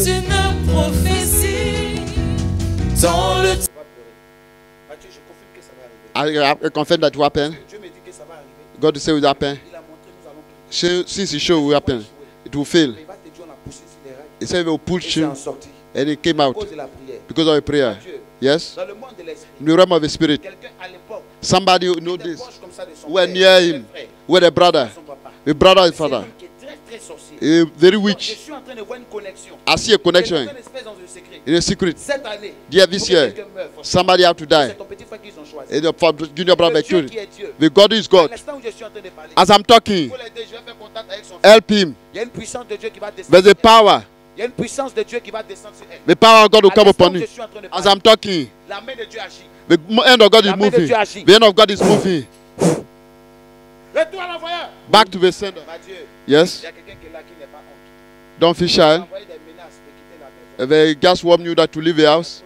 une prophétie dans le... Mathieu, je confirme que ça va arriver. I confirm that it will happen. Dieu me dit que ça va arriver. God say it will happen. Il a montré, nous allons prier. Since he show it will happen, it will fail. Il va te dire, on a poussé sur les rails. He said he will Et push c'est you, en sortie. and he came À out cause de la prière. because of a prayer. Dieu, Yes? dans le monde de l'esprit, In the realm of the spirit, quelqu'un à l'époque, somebody who know était this, proche comme ça de son who were père, near de him, son frère, with a brother, son papa. a brother and C'est father, un homme qui est très très sorcier. very Donc, je witch. suis en train de voir une connexion. I see a connection Il y a une espèce dans le secret. in a secret. Cette année, Yeah, il this faut que year, quelqu'un meure, forcément. somebody have to C'est die. ton petit frère qu'ils ont choisi. And the junior brother Le Dieu killed. qui est Dieu. The God is À God. l'instant où je suis en train de parler, As I'm talking, il faut l'aider, je vais faire contact avec son fils. help him. Il y a une puissance de Dieu qui va descendre. There's a sur elle. power. Il y a une puissance de Dieu qui va descendre sur elle. The power of God will À come l'instant upon où je him. suis en train de As parler, I'm talking, la main de Dieu agit. the end of God is La main de moving. Dieu agit. The end of God is moving. Retour à l'envoyeur. Back to the sender. Ma Dieu, Yes? il y a quelqu'un qui est là qui n'est pas honte. Don't feel Il shy. a envoyé des menaces de quitter la maison. They just warn you that to leave the house.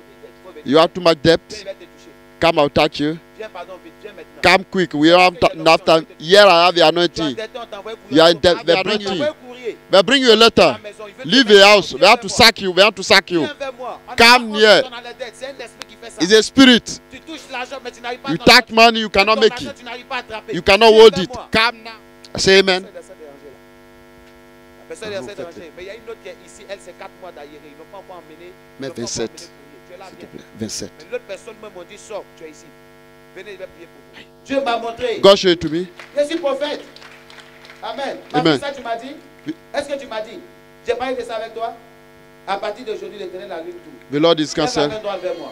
You have too much Dieu, debt. il va te toucher. Come, I'll touch you. Viens, pardon, vite, viens maintenant. Come quick. We don't have enough time. Here I have the Tu as anointing. endetté, on t'envoie You are in courrier. debt. They On bring t'envoie you. courrier. They bring you a À la letter. maison, il veut te Leave mettre the en house. maison. They have to Viens vers sack you. They have to sack you. moi. Viens vers moi. On Come n'a pas here. honte dans la dette. C'est un esprit qui fait ça. It's a spirit. Tu touches l'argent, mais tu n'arrives pas You à t'en take sortir. money, you cannot Ton make argent, it. tu n'arrives pas à attraper. You cannot Viens hold vers it. moi. Come now. Say amen. La personne essaie de ranger. Mais il y a une autre qui est ici. Elle, c'est 4 mois d'arriéré. Ils n'ont pas encore emmené. Mais ils n'ont pas encore 27. emmené courrier. Tu es là, S'il te viens. plaît. 27. Mais l'autre personne m'a dit, sors, tu es ici. Venez, je vais prier pour vous. Dieu m'a montré. God showed it to me. Je suis prophète. Amen. Ma Amen. fille, ça tu m'as dit? Est-ce que tu m'as dit? J'ai parlé de ça avec toi? À partir d'aujourd'hui, l'Éternel allume tout. The Lord is Lève la cancelled. main droite vers moi.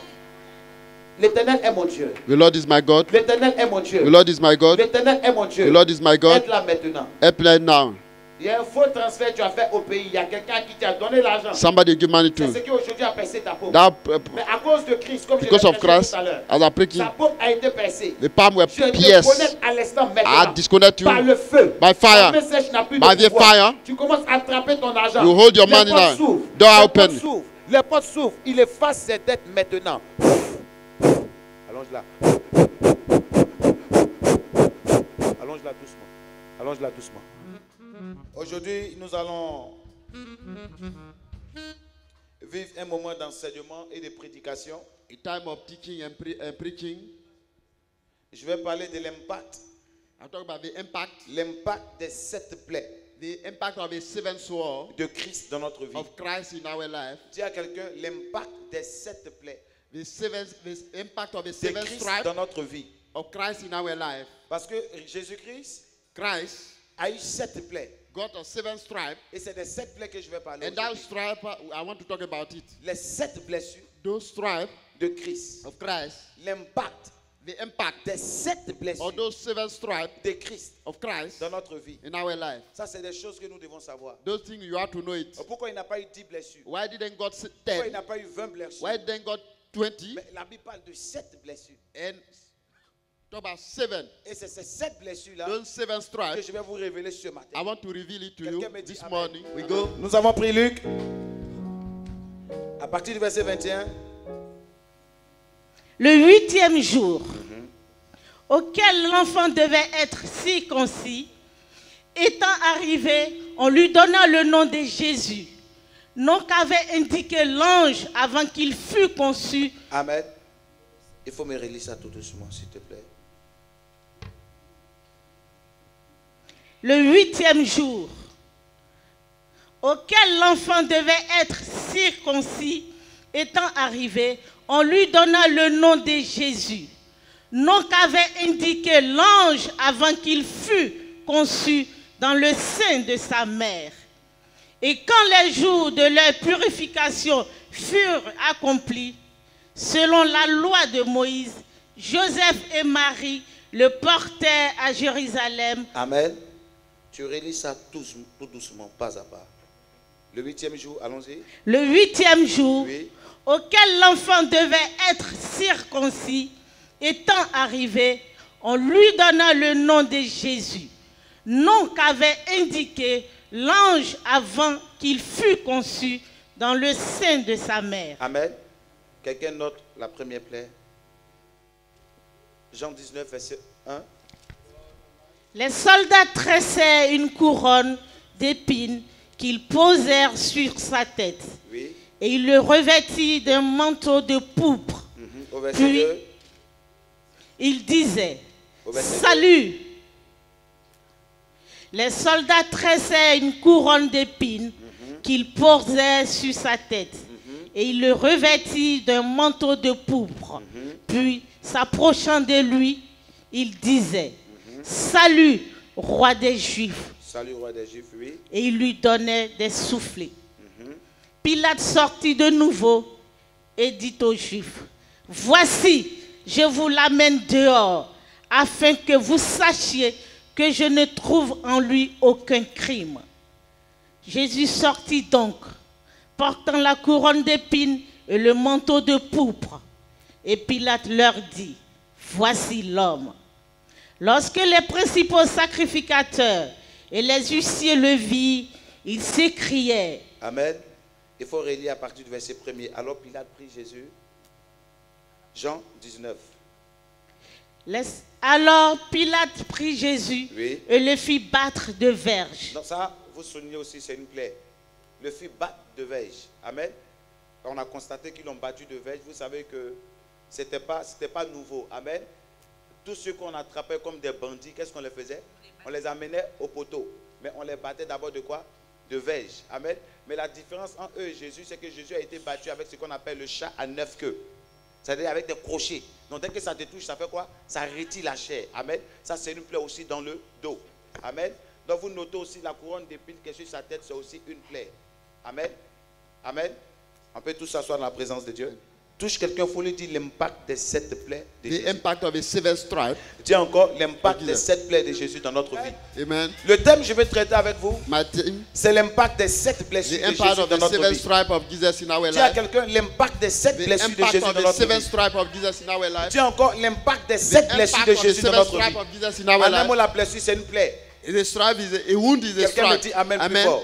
L'Éternel est mon Dieu. The Lord is my God. L'Éternel est mon Dieu. The Lord is my God. L'Éternel est mon Dieu. The Lord is my God. Aide-la maintenant. Help me now. Il y a un faux transfert que tu as fait au pays. Il y a quelqu'un qui t'a donné l'argent. Somebody give money C'est ce to. qui aujourd'hui a percé ta peau. That, Mais à cause de Christ, comme je l'ai because of prêché Christ, tout à l'heure, as I preaching, sa peau a été percée. the palm were Je te pierced. connecte à l'instant I maintenant. disconnect you Par le feu. by fire. Ta main sèche n'a plus By de the pouvoir. fire. Tu commences à attraper ton argent. You hold your Les money portes now. s'ouvrent. Door Les open. portes s'ouvrent. Les portes s'ouvrent. Il efface ses dettes maintenant. Allonge-la. Allonge-la doucement. Allonge-la doucement. Aujourd'hui, nous allons vivre un moment d'enseignement et de prédication. A time of teaching and preaching. Je vais parler de l'impact. I talk about the impact. L'impact des 7 plaies The impact of a seventh sword de Christ dans notre vie. of Christ in our life. Dis à quelqu'un l'impact des 7 plaies The impact of the de seventh Christ stripe dans notre vie. of Christ in our life. Parce que Jésus-Christ Christ a eu 7 plaies. got a seventh stripe, Et c'est des 7 plaies que je vais parler. and that aujourd'hui. stripe, I want to talk about it. Les 7 blessures Those stripes de Christ. of Christ, L'impact the impact des 7 blessures of those seven stripes de Christ of Christ dans notre vie. in our life. Ça, c'est des choses que nous devons savoir. Those things you have to know it. Pourquoi il n'a pas eu 10 blessures? Why didn't God say Pourquoi il 10? n'a pas eu 20 blessures? Why didn't God 20 Mais la Bible parle de 7 blessures. and talk about 7? Et c'est ces 7 blessures-là Those seven que stripes, je vais vous révéler ce matin. I want to reveal it to Quelqu'un you me dit this amen. morning. We go. Nous avons pris Luc. À partir du verset 21. Le 8e jour, auquel l'enfant devait être circoncis, étant arrivé, on lui donna le nom de Jésus, nom qu'avait indiqué l'ange avant qu'il fût conçu. Amen. Il faut me relire ça tout doucement, s'il te plaît. Le 8e jour, auquel l'enfant devait être circoncis, étant arrivé, on lui donna le nom de Jésus, nom qu'avait indiqué l'ange avant qu'il fût conçu dans le sein de sa mère. Et quand les jours de leur purification furent accomplis, selon la loi de Moïse, Joseph et Marie le portèrent à Jérusalem. Amen. Tu relis ça tout doucement, pas à pas. Le 8e jour, allons-y. Le 8e jour, Oui. auquel l'enfant devait être circoncis, étant arrivé, on lui donna le nom de Jésus, nom qu'avait indiqué l'ange avant qu'il fût conçu dans le sein de sa mère. Amen. Quelqu'un note la première plaie. Jean 19, verset 1. Les soldats tressèrent une couronne d'épines qu'ils posèrent sur sa tête Oui. Et il le revêtit d'un manteau de pourpre. Au verset Puis, 2. il disait, Au verset salut. Les soldats tressaient une couronne d'épines qu'il posait sur sa tête. Et il le revêtit d'un manteau de pourpre. Puis, s'approchant de lui, il disait, salut, roi des Juifs. Salut, roi des Juifs, oui. Et il lui donnait des soufflets. Pilate sortit de nouveau et dit aux Juifs, voici, je vous l'amène dehors, afin que vous sachiez que je ne trouve en lui aucun crime. Jésus sortit donc, portant la couronne d'épines et le manteau de pourpre. Et Pilate leur dit, voici l'homme. Lorsque les principaux sacrificateurs et les huissiers le virent, ils s'écriaient. Amen. Il faut relire à partir du verset 1er. Alors Pilate prit Jésus. Jean 19. Alors Pilate prit Jésus Oui. et le fit battre de verges. Donc ça, vous soulignez aussi, c'est une plaie. Le fit battre de verges. Amen. Quand on a constaté qu'ils l'ont battu de verges, vous savez que c'était pas nouveau. Amen. Tous ceux qu'on attrapait comme des bandits, qu'est-ce qu'on les faisait? On les amenait au poteau. Mais on les battait d'abord de quoi? De verges. Amen. Mais la différence entre eux et Jésus, c'est que Jésus a été battu avec ce qu'on appelle le chat à 9 queues. C'est-à-dire avec des crochets. Donc dès que ça te touche, ça fait quoi? Ça retire la chair. Amen. Ça, c'est une plaie aussi dans le dos. Amen. Donc vous notez aussi la couronne d'épines qui est sur sa tête, c'est aussi une plaie. Amen. Amen. On peut tous s'asseoir dans la présence de Dieu. Touche quelqu'un, il faut lui dire l'impact de cette plaie de Jésus. The impact of a severe stripe. Dis encore l'impact de cette plaie de Jésus dans notre vie. Amen. Le thème que je vais traiter avec vous, My team. c'est l'impact de cette blessure The de Jésus impact of dans the notre severe vie. stripe of Jesus in our Dis à life. quelqu'un l'impact de cette The blessure de impact Jésus of dans the notre severe vie. stripe of Jesus in our life. Dis encore l'impact de The cette blessure impact de of the Jésus dans severe notre stripe vie. of Jesus in our En un mot, life. la blessure, c'est une plaie. The stripe is a wound is a Quelqu'un me stripe. dit Amen, plus Amen. fort.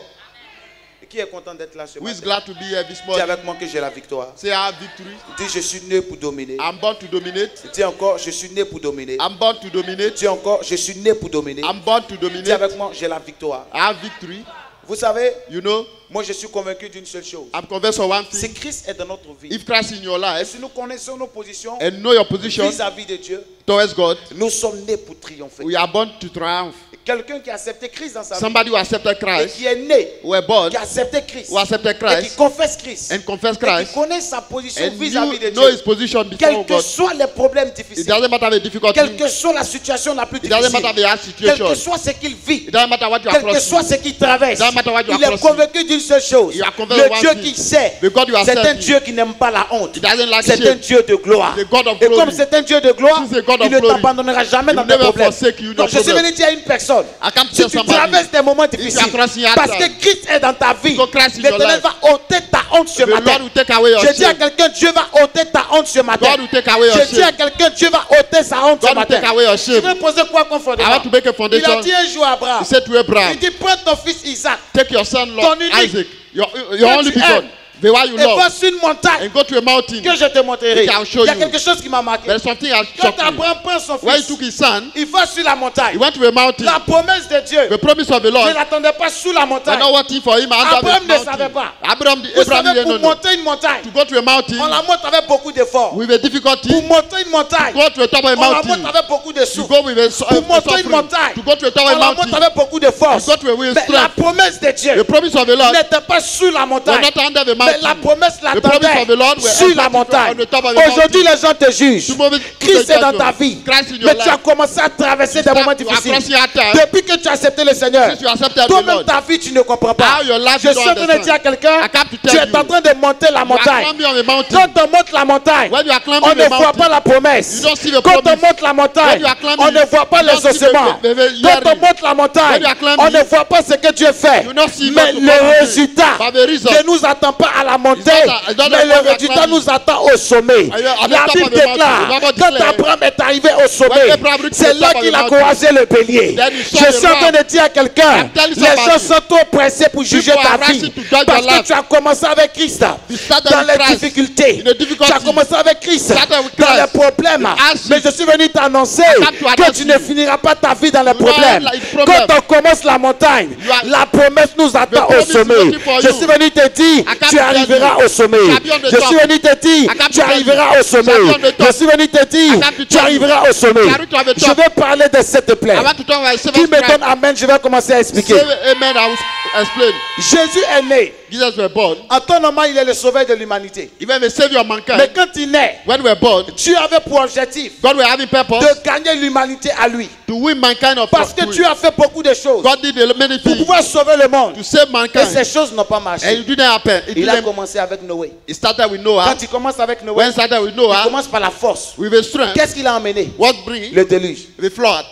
Et qui est content d'être là ce Who is matin? glad to be here this Dis morning? avec moi que j'ai la victoire. Say I have victory. Dis je suis né pour dominer. I'm born to dominate. Dis encore je suis né pour dominer. I'm born to dominate. Dis encore je suis né pour dominer. I'm born to Dis dominate. avec moi j'ai la victoire. I have victory. Vous savez, You know, moi je suis convaincu d'une seule chose. I'm convinced of one Si thing. Christ est dans notre vie, If Christ in your et life si nous connaissons nos positions and know your position vis-à-vis de Dieu, towards God, nous sommes nés pour triompher. we are born to triumph. Quelqu'un qui a accepté Christ dans sa vie Somebody who accepted et Christ, qui est né, who were born, qui a accepté Christ who accepted et qui Christ confesse Christ and confess et qui Christ connaît sa position and vis-à-vis de know his Dieu, position before quels que God. soient les problèmes It difficiles, doesn't matter the difficulty. quelle que soit la situation la plus It doesn't matter difficile, the hard quel situation. que soit ce qu'il vit, It doesn't matter what you are quel que crossing. soit ce qu'il traverse, Doesn't matter what you are il est crossing. convaincu d'une seule chose. You are convinced of Le one Dieu thing. qu'il sait, The God you are c'est un serving. Dieu qui n'aime pas la honte. He doesn't like C'est un shame. Dieu de gloire. The God of Et glory. comme c'est un Dieu de gloire, He's a God of il ne glory. t'abandonnera jamais He dans will tes never problèmes. forsake you in Donc your je suis problem. venu dire à une personne, I come to si tell tu somebody, traverses des moments you are difficiles, crossing hard parce que times, Christ est dans ta vie, because Christ is your l'Éternel life, va ôter ta honte ce the matin. Lord will take away your Je dis à shame. quelqu'un, Dieu va ôter ta honte ce matin. God will take away your Je dis à shame. quelqu'un, Dieu va ôter sa honte ce God will matin. take away your Je vais shame. poser quoi comme I fondement? want to make a Il a foundation. dit un jour à Abraham, He said to Abraham, il dit prends ton fils Isaac take your son, Lord Ton unique, Isaac, your que only tu begotten, the one you et va love, sur une montagne and go to a mountain. que je te montrerai. He can show Il y a you. quelque chose qui m'a marqué. There's something else Quand shocked me. Abraham prend son When he fils, took his son, il va sur la he montagne. went to a mountain. La promesse de Dieu The promise of the ne Lord, l'attendait pas sous la I montagne. know what thing for him under Abraham the ne savait mountain. pas. Abraham Vous Abraham savez, didn't pour know. monter une montagne, To go to a on mountain la monte avec beaucoup d'efforts. with a difficulty, Pour monter une montagne, to go to the top of a on la monte mountain, avec beaucoup de to souffle. go with a Pour monter une suffering, montagne, to go to the top on of a la monte mountain, avec beaucoup de force. to go to a with Mais la strength. promesse de The Dieu promise of the Lord n'était pas sur la was montagne. not under the Mais la mountain. promesse The promise l'attendait of the Lord were sur la on montagne. the top of the Aujourd'hui, mountain. les gens te jugent. Tomorrow, Christ est dans ta vie. Christ in your Mais tu as life. commencé à traverser des You moments are difficiles. crossing hard times. Depuis que tu as accepté le Seigneur, Since you accepted the toi-même Lord, ta vie, tu ne comprends pas. how your life Je you suis don't en train de dire à understand. quelqu'un, I come to tu tell es en you, train de monter la you are montagne. climbing on a mountain. Quand on monte la montagne, When you are climbing on ne the voit mountain, pas la promesse. you don't see the Quand on promise. monte la montagne, When you are climbing, on ne voit pas you les don't see the ossements. Quand on hearing. monte la montagne, When you are climbing, on ne voit pas ce que Dieu fait. you don't see Mais what le God résultat did. But the result, ne nous attend pas à la montée, it's not mais when le you are résultat climbing. nous attend au sommet. At the La top Bible of the mountain, déclare, the Bible quand declares, Abraham est arrivé au sommet, when Abraham reached c'est the là top of qu'il the a mountain, croisé le bélier. then he Je saw the suis en train ram. de dire à quelqu'un, I'm telling les gens somebody, sont trop pressés pour juger people ta are vie. rushing to judge Parce your que life. tu as commencé avec Christ You started dans with les Christ. difficultés. In the difficulties. Tu as commencé avec Christ Started with dans Christ. les problèmes. With hardship. Mais je suis venu t'annoncer come to que announce tu ne you. finiras pas ta vie dans les You will problèmes. not like problem. Quand on commence la montagne, You are- la promesse nous attend au promise is sommet. waiting for Je you. suis venu te dire, I come tu es to tell arriveras au sommet. Champion de Je suis top. venu te dire, I come to tu tell arriveras you. au sommet. Champion de top. Je suis venu te I dire, come to tu tell you. arriveras au sommet. Carry to the Je top. vais parler de cette plaie. I want to talk about Qui seven me donne stripes. amen, je vais commencer à expliquer. Say amen, I will explain. Jésus est né. Jesus was born. En ton moment, il est le sauveur de l'humanité. Even the savior of mankind. Mais quand il naît, When we were born, tu avais pour objectif God was having purpose de gagner l'humanité à lui. to win mankind of Parce que tu as fait beaucoup de choses God did many pour things pouvoir sauver le monde. to save Et mankind. ces choses n'ont pas And marché. it didn't happen. Il a commencé avec Noé. It started with Noah. Quand il commence avec Noé, When it started with il Noah, commence par la force. with a strength, Qu'est-ce qu'il a emmené? what bring Le déluge. the flood?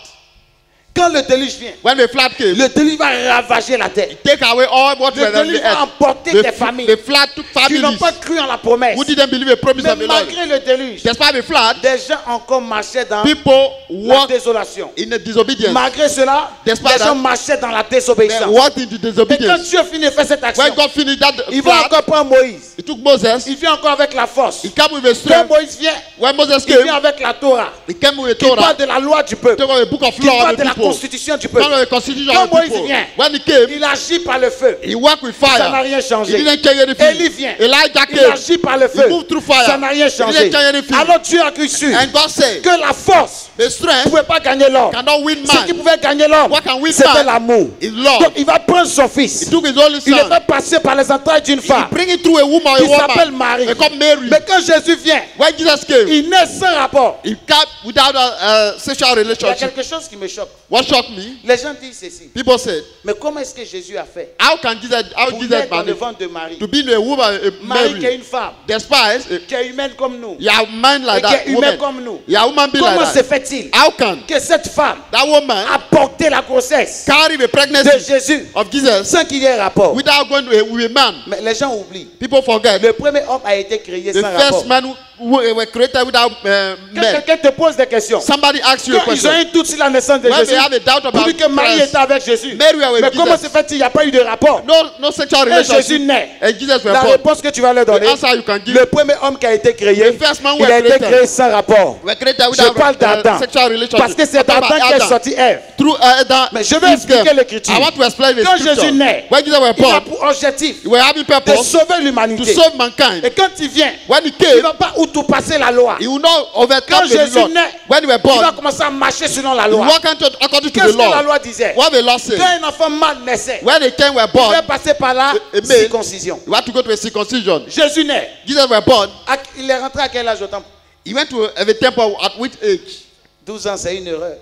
Quand le déluge vient, When the flood came, le déluge va ravager la terre. take away all what Le was on déluge the va earth. emporter des familles The flood took qui n'ont families pas cru en la promesse. who didn't believe the promise Mais of the Lord. malgré le déluge, Despite the flood, des gens encore marchaient dans people la walked désolation. in the disobedience. Malgré cela, Despite les gens that, marchaient dans la They désobéissance. walked into Et quand disobedience. Dieu finit de faire cette action, When God finished that il va flood, encore prendre Moïse. he took Moses. Il vient encore avec la force. He came with a Quand strength. Moïse vient, When Moses il vient came, avec la Torah. he came with a Il Torah. parle de la loi du He peuple. took a book of Il law parle of de the la people. constitution du Come peuple. with the constitution Quand of the Moïse people. vient, When he came, il agit par le feu. he worked with Ça n'a fire. rien He changé. didn't carry anything. Élie vient. Elijah Il came. agit par le He feu. moved through fire. Ça n'a rien He changé. didn't carry anything. Alors Dieu a cru sûr And God said, que la force the ne strength pouvait pas gagner l'homme. cannot win Ce qui man. pouvait gagner l'homme, What can win c'était man l'amour. is love. Donc il va prendre son fils. He took his only Il le son. fait passer par les entrailles d'une He femme bring it through a woman, a qui s'appelle woman. Marie. They call Mary. Mais quand Jésus vient, When Jesus came, il naît sans rapport. he came without a sexual Il y a relationship. quelque chose qui me choque. What shocked me? Les gens disent ceci. People said, Mais comment est-ce que Jésus a fait how can Jesus, pour naître dans le manage ventre de Marie? to be a woman, a Marie qui est Mary, une femme, despise, qui est humaine comme nous, you are man et like qui that, est humain woman. comme nous. You are woman be Comment like se that. fait-il How can que cette femme that woman a porté la grossesse carry the de pregnancy Jésus of Jesus sans qu'il y ait rapport? without going with a man? Mais les gens oublient. People forget. Le premier homme a été créé The sans rapport. first man who were created without Quand men. quelqu'un te pose des questions, Somebody asks you a quand ils question. ont eu doute sur la naissance de When Jésus, they have a doubt pour about dire que Marie Christ, était avec Jésus. Mary were with Mais comment Jesus. se fait-il qu'il n'y a pas eu de rapport? No sexual Et Jésus relationship. naît. And Jesus was La born. réponse que tu vas leur The donner, answer you can give. le premier homme qui a été créé, The first man il a were été created. créé sans rapport. Were created Je without parle d'Adam. sexual relationship. Parce que c'est I'm talking d'Adam about qu'est Adam. sorti Ève. Through Adam. Mais je vais expliquer l'écriture. I want to explain the Quand scripture. Jésus naît, When Jesus was il a born, pour objectif he was having de purpose sauver to l'humanité. save mankind. Et quand il vient, When he il ne came, va pas outrepassé la loi. he will not Quand overcome the Jésus law. naît, When he was il va born, commencer à marcher selon la he loi. walked according to Qu'est-ce the que la law. loi disait? What the law said. Quand un enfant mâle naissait, When the king were il born, devait passer par la Amen. circoncision. you had to go to a circumcision. Jésus naît. Jesus was born. Il est rentré à quel âge au temple? He went to the temple at which age? 12 ans, c'est une erreur.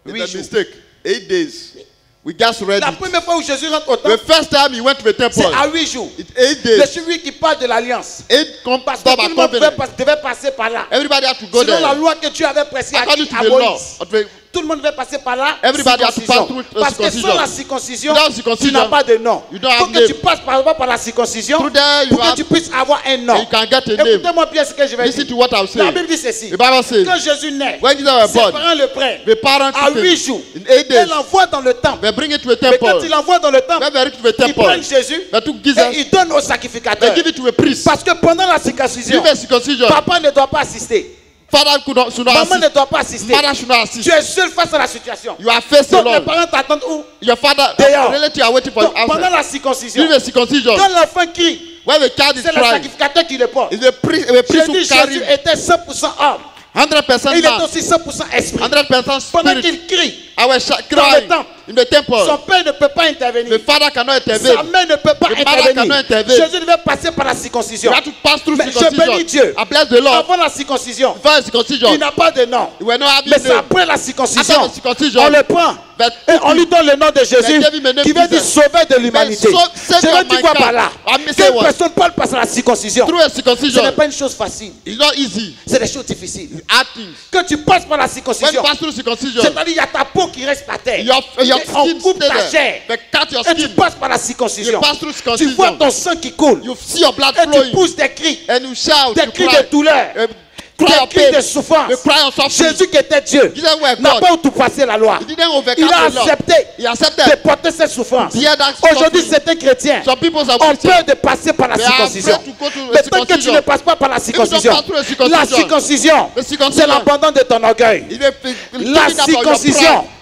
It's 8 a jours. mistake. 8 days. We just read La it. première fois où Jésus rentre au The temple, first time he went to the temple, c'est à 8 jours. it's 8 C'est days. celui qui parle de l'alliance. 8 Parce que tout le monde devait passer par là. Everybody had to go Selon la there. loi que Dieu avait prescrite According to à the law. Moïse. Tout le monde devait passer par là. Everybody has to pass through Parce que circumcision. sans la circoncision, Without tu circumcision, n'as pas de nom. you don't Il faut have que name. tu passes par la circoncision Through there, you pour que have- tu puisses avoir un nom. You can get a name. Écoutez-moi bien ce que je vais Listen dire. to what I'm La saying. Bible dit ceci. The Bible says, Quand Jésus naît, when Jesus was ses born, parents le prennent the parents à took 8 him jours. in 8 Et days. l'envoient dans le temple. They bring it to a Mais quand temple. il l'envoie dans le temple, When they reach to the ils prennent temple, Jésus they took et Jesus. ils donnent au They sacrificateur. give it to a priest. Parce que pendant la circoncision, Give a circumcision. papa ne doit pas assister. Father should not Maman ne assist. doit pas assister. Father should not assist. Tu es seul face à la situation. You are faced Donc les alone. parents t'attendent où? Your father, Dehors. relative are waiting for you Donc, pendant outside. la circoncision, Give a circumcision. quand l'enfant crie, When the child is c'est le crying, sacrificateur qui le porte. it's a priest Jésus, who carry Jésus était 100% homme. 100% Et il est man, aussi 100% esprit. 100% Pendant spirit. qu'il crie, I was dans le crying temple, in the temple. son père ne peut pas intervenir. The father cannot Sa intervene. mère ne peut pas The mother cannot intervenir. intervene. Jésus devait passer par la circoncision. You have to pass through Mais je circumcision. bénis Dieu. I bless the Lord. Avant la circoncision, Before the circumcision, il n'a pas de nom. you were not having Mais c'est name. après la After circoncision, the circumcision, on le prend. But Et on lui donne le nom de Jésus, gave him a name qui veut dire Jesus. sauveur de l'humanité. Save Je your veux dire quoi mankind. par là? I mean, say Qu'une what? personne parle par la circoncision. Through a Ce circumcision, n'est pas une chose facile. it's not easy. C'est des choses difficiles. Hard things. Quand tu passes par la When you circoncision, pass through circumcision, c'est-à-dire il y a ta peau qui reste par terre. your Et on skin coupe stay ta there. chair. They cut your Et tu skin. passes par la You circoncision. pass through Tu vois circumcision. ton sang qui coule. You see your blood Et tu flowing. pousses des cris. And you shout. Des You cris cry. de douleur. Cry Des of cris pain. de souffrance. You cry of suffering. Jésus qui était Dieu Jesus was n'a God. pas outrepassé la loi. He didn't overcome Il a the law. accepté He de accepted. porter cette souffrance. He had that Aujourd'hui, suffering. certains chrétiens Some people are ont Christians. peur de passer par la They are circoncision. afraid to go to the Mais tant que tu circumcision. ne passes pas par la circoncision, pass through the circumcision, la circoncision, the circumcision, c'est l'abandon de ton orgueil. He La circoncision,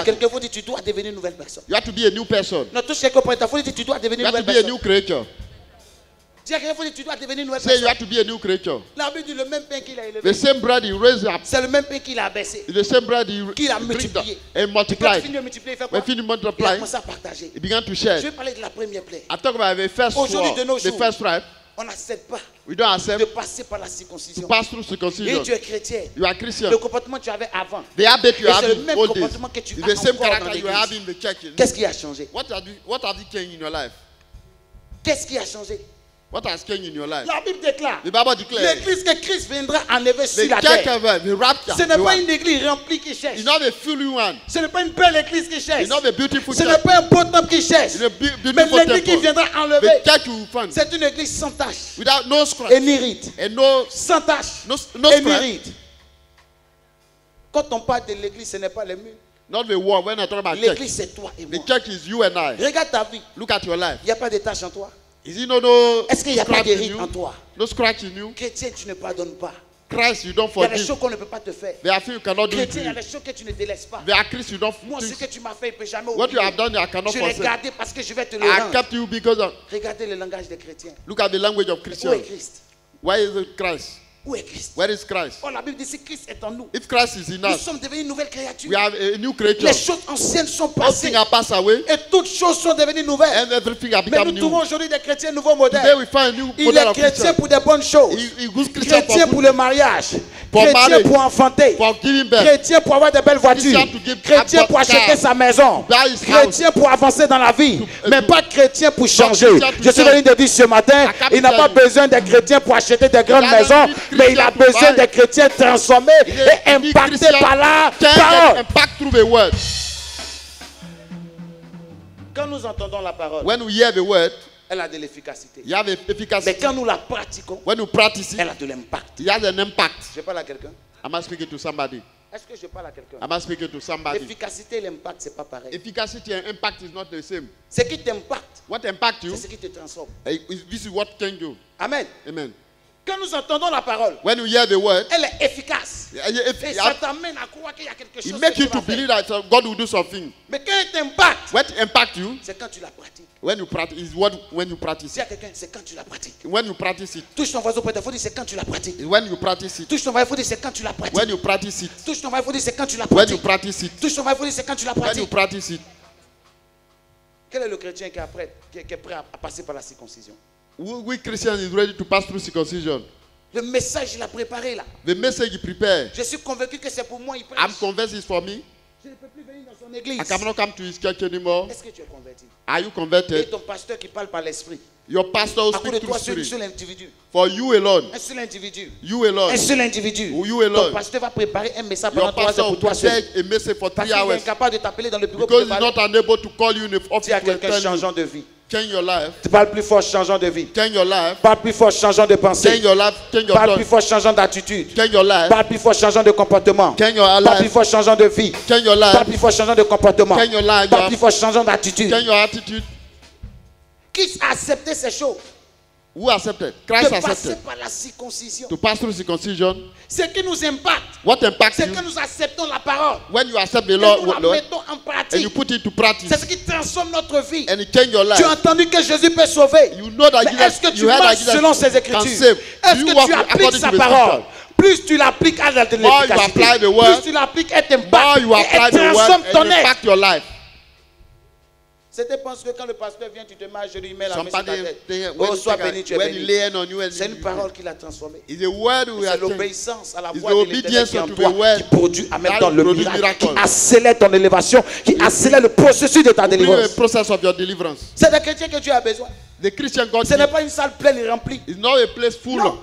Exactly. quelqu'un, il faut dire tu dois devenir une nouvelle personne. You have to be a new person. Non, touche quelqu'un pour ta, il faut dire tu dois devenir You une have nouvelle to be a personne. new creature. Dis à quelqu'un, il faut dire, tu dois devenir une nouvelle Say you personne. have to be a new creature. La Bible dit le même pain qu'il a élevé. The same bread he raised up. C'est le même pain qu'il a abaissé. The same bread he Qu'il a drink multiplié. and Quand tu multiplied. finis de multiplier, il fait quoi? When finished Il a multiplying, commencé à partager. he began to Je share. vais parler de la première plaie. I talk about the first Aujourd'hui, de nos sword, the jours, first stripe. On n'accepte pas We don't de accept passer par la to circoncision. pass through Et circumcision. tu es chrétien. You are Christian. Le comportement que tu avais avant. The habit you Et have c'est le in même old days. comportement que tu It's as the same encore dans character you have l'église. in the church. Qu'est-ce qui a changé? What have you changed in your life? Qu'est-ce qui a changé? What has changed in your life? La Bible déclare. The Bible declares L'église que Christ viendra enlever sur the la church terre. of the rapture. Ce n'est pas une église remplie qui cherche. It's not a fully one. Ce n'est pas une belle église qui cherche. It's not a beautiful Ce n'est church. pas un beau temple qui cherche. It's a Mais beautiful l'église qui temple. viendra enlever, The church you find c'est une église sans tache without no scratch et ni ride. and no Sans tache no et ni scratch. ride. Quand on parle de l'église, ce n'est pas les murs. Not the wall. When I talk about church, L'église, c'est toi et the moi. church is you and I. Regarde ta vie. Look at your life. Il n'y a pas de tache en toi. Is it no Est-ce qu'il n'y a pas scratch de in ride en you? toi? No scratch in you. Chrétien, tu ne pardonnes pas. Christ, you don't Il y a des forgive. choses qu'on ne peut pas te faire. There are things you cannot do to Chrétien, il y a you. des choses que tu ne délaisses pas. There are Christ you don't Moi, ce think. que tu m'as fait, il ne peut jamais What you oublier. have done, I cannot Je l'ai forsake. gardé parce que je vais te le I rendre. kept you because of. Regardez le langage des chrétiens. Look at the language of Où est Christians. Christ? Why is it Christ? Où est Christ? Where is Christ? Oh, la Bible dit si Christ est en nous, If Christ is in nous us, sommes devenus une nouvelle créature. we have a new creature. Les choses anciennes sont All passées things are passed away et toutes choses sont devenues nouvelles. and everything has Mais become nous trouvons new. aujourd'hui des chrétiens nouveaux Today modèles. we find a new Il model est of chrétien Christian. pour des bonnes choses. He good Christian Chrétien for pour le mariage. For Chrétien marriage. pour enfanter. for giving birth. Chrétien pour avoir de belles voitures. Christian to give Chrétien a pour acheter car. sa maison. Buy his Chrétien pour avancer dans la vie. Mais pas chrétien pour changer. Christian to Je suis change. venu te dire ce matin, I can't il n'a tell pas you. besoin des chrétiens pour acheter des grandes doesn't maisons, need mais il a Christian to besoin buy. des chrétiens transformés He et need impactés Christian par la change parole. and impact through the word. Quand nous entendons la parole, When we hear the word, elle a de l'efficacité. you have Mais efficacy. quand nous la pratiquons, When you practice it, elle a de l'impact. it has an impact. Je parle à quelqu'un. Am I speaking to somebody? Est-ce que je parle à quelqu'un? Am I speaking to somebody? L'efficacité et l'impact, c'est pas pareil. Efficacy and impact is not the same. Ce qui t'impacte, What impact you? c'est ce qui te transforme. This is what change you. Amen. Amen. Quand nous entendons la parole, When you hear the word, elle est efficace. Et ça t'amène à croire qu'il y a quelque chose it que makes tu you vas to faire. believe that God will do something. Mais quand elle t'impacte, What impact you? c'est quand tu la pratiques. When you practice is what when you practice Dis à it. quelqu'un, c'est quand tu la pratiques. When you practice it. Touche ton voisin, il faut dire c'est quand tu la pratiques. When you practice it. Touche ton voisin, il faut dire c'est quand tu la When pratiques. you practice it. Touche ton voisin, il faut dire c'est quand tu la When you pratiques. practice it. Touche ton voisin, il faut dire c'est quand tu la When you pratiques. practice it. Quel est le chrétien qui est prêt à passer par la circoncision? We Christian is ready to pass through circumcision. Le message, il a préparé là. The message you prepare. Je suis convaincu que c'est pour moi, il prêche. I'm convinced it's for me. Je ne peux plus venir dans son église. I cannot come to his church anymore. Est-ce que tu es converti? Are you Et converted? ton pasteur qui parle par l'esprit. Your pastor À cause de speak toi, through c'est un spirit. seul individu. For you alone. Un seul individu. You alone. Un seul individu. Oh, you alone. Ton pasteur va préparer un message pendant Your 3 heures pastor pour will toi seul. prepare a message for Parce 3 qu'il est hours. incapable de t'appeler dans le bureau pour Because te he's parler. not unable to call you in the office Dis à to quelqu'un, tell you. changeant de vie. Change your life. Tu parles plus fort, changeant de vie. Change your life. Parle plus fort, changeant de Change pensée. your life. Change your Parle plus thoughts. fort, changeant d'attitude. Change your life. Parle plus fort, changeant de comportement. Change your Parle plus life. fort, changeant de vie. Change your Parle life. plus fort, changeant de comportement. Change your life. Parle plus fort, changeant d'attitude. Change your attitude. Qui a accepté ces choses? Who accepted? De Christ passer accepted. par la circoncision. To pass through circumcision. Ce qui nous impacte, What impacts c'est you? que nous acceptons la parole. When you accept the Et Lord, nous la Lord, mettons en and pratique. you put it to practice, C'est ce qui transforme notre vie. and it change your Tu as life. entendu que Jésus peut sauver. You know that Mais est-ce que Jesus, tu you heard that marches Jesus selon ses can écritures? save. Est-ce You que walk tu appliques according sa to the parole? scripture. Plus tu l'appliques, elle a de More you l'efficacité. apply the word, Plus tu l'appliques, elle More t'impacte. you Et apply elle the word, transforme ton and you être. impact your life. C'était parce que quand le pasteur vient, tu te mets à genoux, il met la main sur ta Somebody, tête. Oh, sois béni, tu es when he béni. lay hand on you, and C'est une parole qui l'a transformé. it's a word we C'est are changed. l'obéissance à la It's voix the de l'Éternel obedience qui est en to the toi, word qui produit à mettre that dans le produce miracle, miracle. qui accélère ton élévation, qui accélère le processus de ta Bring the délivrance. process of your deliverance. C'est des chrétiens que tu as besoin. The Christian God Ce n'est pas une salle pleine et remplie. is not a place full. Non.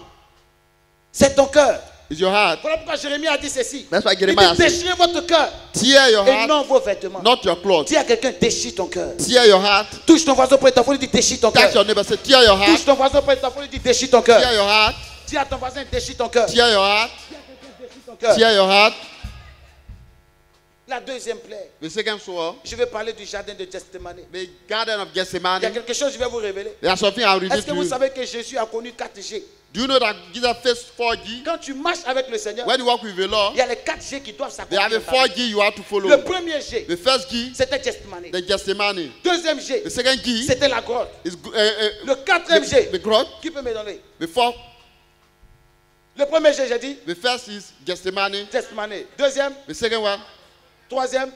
C'est ton cœur. It's your heart. Voilà pourquoi Jérémie a dit ceci. That's why Il Jeremiah dit said, déchirez votre cœur tear your et heart, non vos vêtements. not your clothes. Dis à quelqu'un, déchire ton cœur. Tear your heart. Touche ton voisin près de ta folie, dis déchire ton Touch cœur. your neighbor. Say, tear your heart. Touche ton voisin près de ta folie, dis déchire ton cœur. Tear your heart. Dis à ton voisin, déchire ton cœur. Tear your heart. Ton cœur. Tear your heart. La deuxième plaie, The second sword, je vais parler du jardin de Gethsemane. the garden of Il y a Gethsemane. quelque chose que je vais vous révéler. There's something I'll reveal Est-ce que to vous you. savez que Jésus a connu 4G? Do you know that Jesus faced 4G? Quand tu marches avec le Seigneur, When you walk with the Lord, il y a les 4G qui doivent they have s'accomplir. a 4G you have to follow. Le premier G, The first G, c'était Gethsemane. the Gethsemane. Deuxième G, The second G c'était la grotte. is Le quatrième G, the growth. qui peut me donner? The fourth, Le premier G, j'ai dit the first is Gethsemane. Gethsemane. Deuxième, The second one, troisième,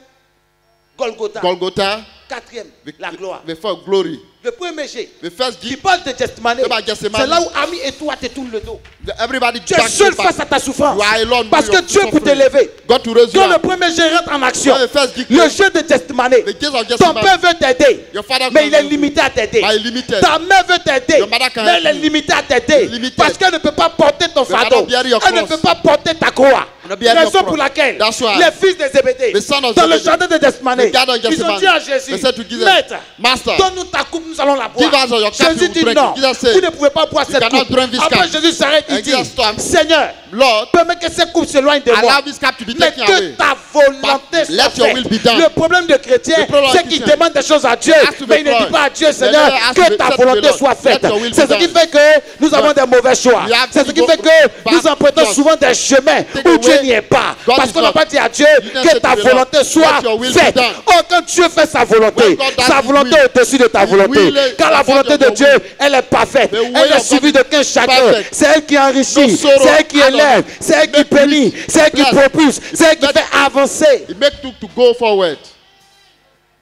Golgotha. Golgotha. Quatrième, The, la gloire. the fourth, glory. Le premier G, The first qui G, parle de Gethsemane, About Gethsemane. c'est là où Ami et toi te tournent le dos. everybody Tu es back seul to back. face à ta souffrance. You are alone Parce with que your Dieu peut suffering. t'élever. God to raise you Quand le up. premier G rentre en action, When the first G le came, jeu de Gethsemane, the gates of ton Gethsemane, père veut t'aider, your father mais il est cannot do. limité à t'aider. By limited. Ta mère veut t'aider, Your mother can mais elle est help you. limitée à t'aider. Limited. Parce qu'elle ne peut pas porter ton fardeau. cannot bear your Elle ne cross. peut pas porter ta croix. cannot bear your Raison cross. pour laquelle That's why les fils des Zébédée, the son of dans le Zebedee, jardin de Gethsemane, the garden of ils ont Gethsemane, dit à Jésus, they said to Jesus, Maître, Master, donne-nous ta coupe, nous allons la boire. give us your cup, Jésus we will dit drink non, it. Jesus said, vous ne pouvez pas boire you cette cannot coupe. drink this Après cup. Jésus s'arrête, il And dit, Jesus stopped. Seigneur, Lord, permets que cette coupe s'éloigne de moi. allow this cup to be Mais taken que away. ta volonté But soit let your will be faite. done. Le problème de chrétien, The problem of c'est qu'il Christian, demande des choses à Dieu, has to be mais il ne dit prayed. pas à Dieu, The Seigneur, Lord has to que be ta said to the volonté Lord, soit let faite. your will be C'est ce qui done. fait que nous avons des mauvais choix. We have C'est to ce qui go fait que back nous empruntons to souvent des chemins Take où Dieu away. n'y est pas. God Parce is qu'on n'a not. pas dit à Dieu You didn't que say ta to the Lord, volonté soit let your will be faite. done. Oh, quand Dieu fait sa volonté, When God does sa his volonté will, est au-dessus de ta His volonté. will is Quand la above volonté de your Dieu, will. elle est parfaite. The way Elle est of suivie God de 15 is chacun. perfect. C'est elle qui enrichit, No sorrow, c'est elle qui add on. élève, c'est elle qui Make bénit, rich, c'est elle qui bless. propulse, c'est elle qui Make- fait avancer. It makes you to go forward.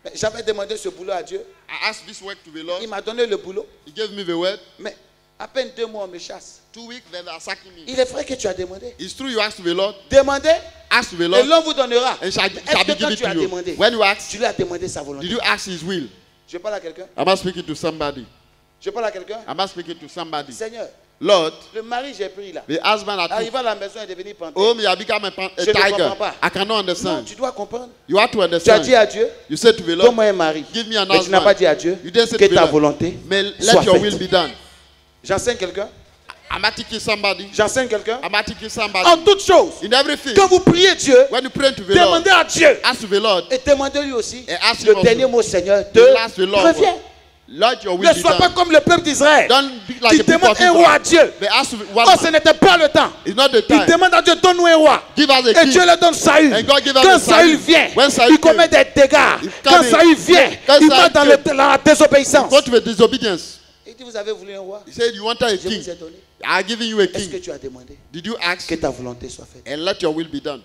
Mais j'avais demandé ce boulot à Dieu. I asked this work to the Lord. Il m'a donné le boulot. He gave me the word. Mais à peine 2 mois, on me chasse. 2 weeks, then they are sacking me. Il est vrai que tu as demandé. It's true you asked to the Lord. Demandez Ask to the et Lord. l'on vous donnera. And shall Est-ce be que quand given tu as to you. demandé, When you ask, tu lui as demandé sa volonté? did you ask His will? Je parle à quelqu'un. Am I speaking to somebody? Je parle à quelqu'un. Am I speaking to somebody? Seigneur, Lord, le mari j'ai pris là. the husband at Arrivé à la maison et devenu panthère. home, you have become a Je ne tiger. comprends pas. I cannot Non, understand. tu dois comprendre. You have to Tu as understand. dit à Dieu, You said to the Lord, donne-moi un mari. give me an Mais tu n'as pas husband. dit à Dieu You didn't say que to the ta Lord, volonté may soit let your will faite. be done. J'enseigne quelqu'un. Am I teaching somebody? J'enseigne quelqu'un. Am I teaching En somebody? toutes choses, In everything, quand vous priez Dieu, when you pray to the Lord, demandez à Dieu ask to the Lord, et demandez-lui aussi Et ask le him dernier also. mot, Seigneur, The last te will Lord. reviens. Let your will Ne be sois pas done. comme le peuple d'Israël Don't be like qui the people demande of un roi à Israel. Dieu. They ask one Oh, ce man. n'était pas le temps. It's not the Il time. demande à Dieu, donne-nous un roi. Give us a Et king. Dieu leur donne Saül. And God give us Quand a Saül Saül. vient, When Saül il commet des dégâts. Il Quand come in. Saül vient, Quand il Saül va dans came. la désobéissance. Go to the disobedience. Il dit, vous avez voulu un roi. He said, you wanted a Je king. vous ai donné. I'm giving you a Est-ce que king. tu as demandé Did you ask? que ta volonté soit faite? And let your will be done.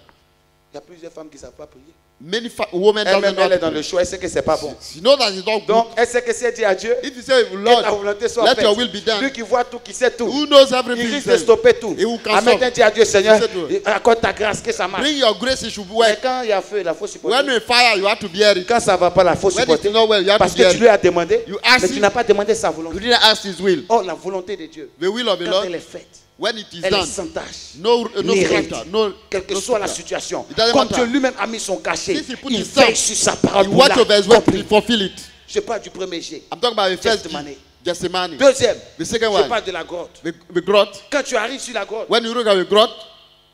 Il y a plusieurs femmes qui ne savent pas prier. Many women Elle-même, don't elle est know. dans le choix, elle sait que c'est pas bon. She knows that it's not good. Donc, elle sait que si elle dit à Dieu, If you say, que Lord, ta volonté soit let faite, your will be done. lui qui voit tout, qui sait tout, Who knows il everything? risque de stopper tout. Et où En même temps, dit à Dieu, Seigneur, He said to her, accorde ta grâce, que ça marche. Bring your grace, it should Mais work. quand il y a feu, il faut supporter. When you fire, you have to bear it. Quand ça ne va pas, il faut When supporter. it's not well, you have Parce to que bear tu it. lui as demandé, You ask mais tu him. n'as pas demandé sa You volonté. didn't ask His will. Oh, la volonté de Dieu, The will of the quand Lord, elle est faite, when it is elle est done, sans tâche. no Ni scandal, règle. no, Quelle que no soit la scandal. situation, It doesn't quand matter. Dieu lui-même a mis son cachet, Since he put il his son, veille sur sa parole You pour watch la over His word to accomplir. fulfill it. Je parle du premier G. I'm talking about the first Gethsemane. G, Gethsemane. Deuxième, The second je one, parle de la grotte. the growth. Quand tu arrives sur la grotte, When you look at the growth,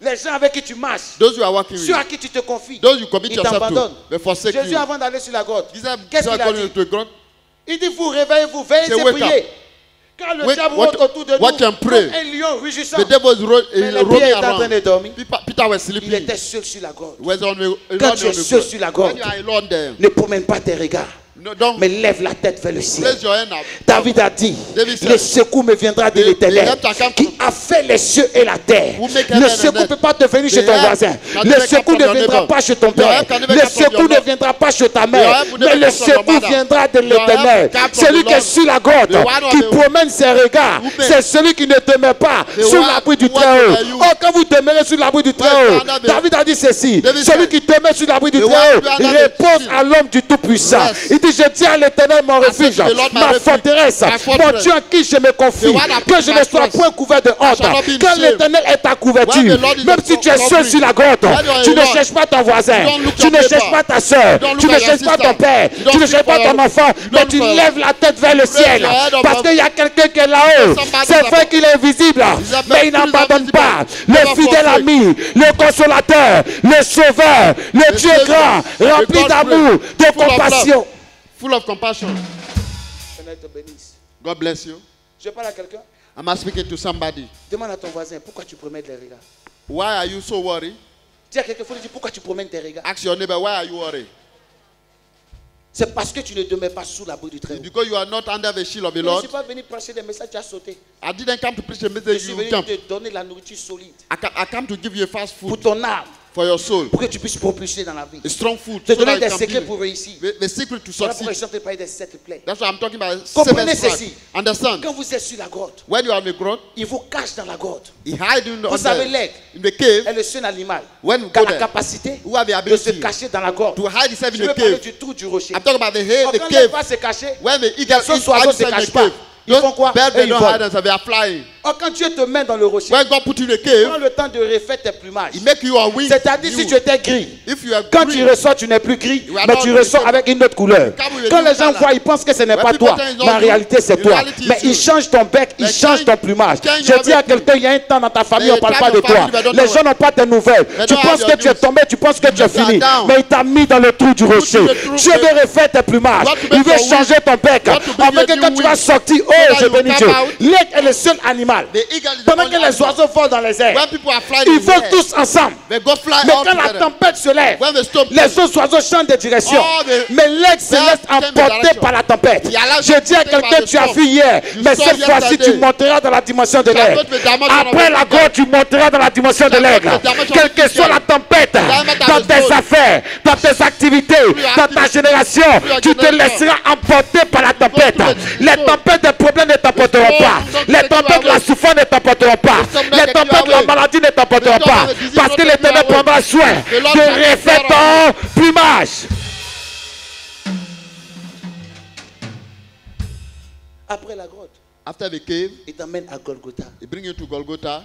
les gens avec qui tu marches, those you are working ceux à with, qui tu te confies, those you commit ils yourself t'abandonnent. to, they forsake Jésus, you. avant d'aller sur la grotte, Jesus qu'est-ce qu'il a calling you dit? to a growth. Il dit, vous réveillez-vous, veillez Say, et wake priez. Quand le Wake- diable watch- rôde autour de nous, watch and pray. comme un lion rugissant, The devil is mais le roaming pied est en train de around. dormir, Peter was il sleeping. était seul sur la grotte. Was on the, Quand tu es seul sur la When grotte, you are alone there, ne promène pas tes regards, no, don't mais lève la tête vers le ciel. place your hand up. David a dit, David said, le secours me viendra de the l'Éternel, help shall come qui from- a fait les cieux et la terre. Who make Le heaven and secours ne earth. peut pas te venir chez The ton help voisin. can Le never come secours from ne your viendra neighbor. pas chez ton Your père. help can never Le come from secours your ne mother. viendra pas chez ta Your mère. help will Mais never le come from your secours mother. viendra de Your help l'Éternel. will come from Celui the qui est Lord. sur la grotte, The one on qui the- promène ses regards, Who make- c'est celui qui ne demeure pas The sous one l'abri du who walk Très-Haut. over you. Oh, quand vous demeurez sous l'abri du Très-Haut, under the- David a dit ceci, David celui said, qui demeure sous l'abri du The one Très-Haut who under the repose shield. à l'homme du Tout-Puissant. Yes. Il dit, Si je dis à l'Éternel mon refuge, the Lord my ma refuge, forteresse, my mon fortress, Dieu en qui je me confie, the one I que put je my ne sois trust, point couvert de honte, shall not be in que shame. l'Éternel est ta When couverture. the Lord is Même your si tu es seul covering, sur la grotte, when you are tu ne alone, cherches pas ton voisin, you don't look tu your ne neighbor, cherches pas ta soeur, you don't tu look ne at your cherches pas sister, ton père, you don't tu ne seek cherches for pas your- ton enfant, you mais don't tu for- lèves la tête vers le ciel, your head parce above. qu'il y a quelqu'un qui est là-haut. Somebody C'est is vrai above. qu'il est invisible, He's a mais il man, n'abandonne he's pas. invisible. Le Never fidèle forsake. ami, le consolateur, le sauveur, le Dieu Savior, grand, the rempli God d'amour, great, de full of compassion. love, full of compassion. Seigneur te bénisse. God bless you. Je parle à quelqu'un. Am I speaking to somebody? Demande à ton voisin, pourquoi tu promènes les regards? Why are you so worried? Dis à quelqu'un, il faut lui dire, pourquoi tu promènes tes regards? Ask your neighbor, why are you worried? C'est parce que tu ne demeures pas sous l'abri du Très-Haut. Because you are not under the shield of the Je ne Lord. suis pas venu prêcher des messages, tu as sauté. I didn't come to preach a Je message suis you venu jump. te donner la nourriture solide I come to give you a fast pour food ton âme, for your soul. pour que tu puisses propulser dans la vie. A strong food. Te So donner that des you can secrets be pour réussir. the secret to Voilà pourquoi succeed. je suis en train de parler des 7 plaies. That's why I'm talking about Comprenez seven ceci. stripes. Understand? Quand vous êtes sur la grotte, When you are in the ground, il vous cache dans la grotte. he hide in Vous savez, the, l'aigle in the cave. est le seul animal When you qui a go la there, capacité who have the de se ability cacher dans la grotte. to hide himself Je in veux the parler cave. du trou du rocher. I'm talking about the Quand the l'aigle cave. va se cacher, When the eagle les autres is oiseaux ne se outside cachent the pas. cave, Ils font those quoi? birds Eux, they ils don't volent. hide and they are flying. Or, quand Dieu te met dans le rocher, When God put you in the prends cave, le temps de refaire tes plumages. he make you a wing. C'est-à-dire, si tu étais gris, If you are quand green, tu ressors, tu n'es plus gris, You are mais not tu the ressors same. avec une autre couleur. come with a Quand new les gens color. voient, ils pensent que ce n'est When pas people toi, think it's mais not en you, réalité, c'est in toi. reality, Mais it's ils you. changent ton bec, ils They changent change- ton plumage. change Je your dis à everything. quelqu'un, il y a un temps dans ta famille, They on ne parle try pas to de find toi. you, but don't Les know gens n'ont pas tes nouvelles. They Tu don't have penses your que tu es news. tombé, tu penses que tu es You are fini. down. Mais il t'a mis dans le trou du rocher. in the trou- Dieu veut refaire tes plumages. Want to Il make veut your changer ton bec. Want to bring Afin a que new quand tu vas wing. sortir, oh, that je you bénis come Dieu. out. L'aigle est le seul animal. The eagle is the Pendant only que les animal. oiseaux volent dans les airs, When people are flying ils in the volent air, tous ensemble. they go fly Mais all quand la together. tempête se lève, When the storm les autres oiseaux changent de direction. All the Mais l'aigle se birds laisse change de emporter direction. par la tempête. He allows Je you dis to à take by quelqu'un, the tu as storm. vu hier, You mais saw cette fois-ci, yesterday. tu monteras dans la dimension de You are l'aigle. going to the dimension of Après the la eagle. grotte, tu monteras dans la dimension de You are l'aigle. going to the dimension Quelle of the que soit eagle. la tempête, Dimension dans of the tes soul. affaires, dans tes activités, dans ta génération, your tu te generation. laisseras emporter par la tempête. to the Les soul. tempêtes des problèmes ne t'emporteront The soul pas. will not Les take you tempêtes de la away. souffrance ne t'emporteront pas. The storm will Les not take you tempêtes de la away. maladie ne t'emporteront The storm pas. of the disease Parce will que not take you l'Éternel away. prendra soin The Lord de shall take refaire care of ton plumage. Après la grotte, After the cave, il t'emmène à Golgotha. he bring you to Golgotha.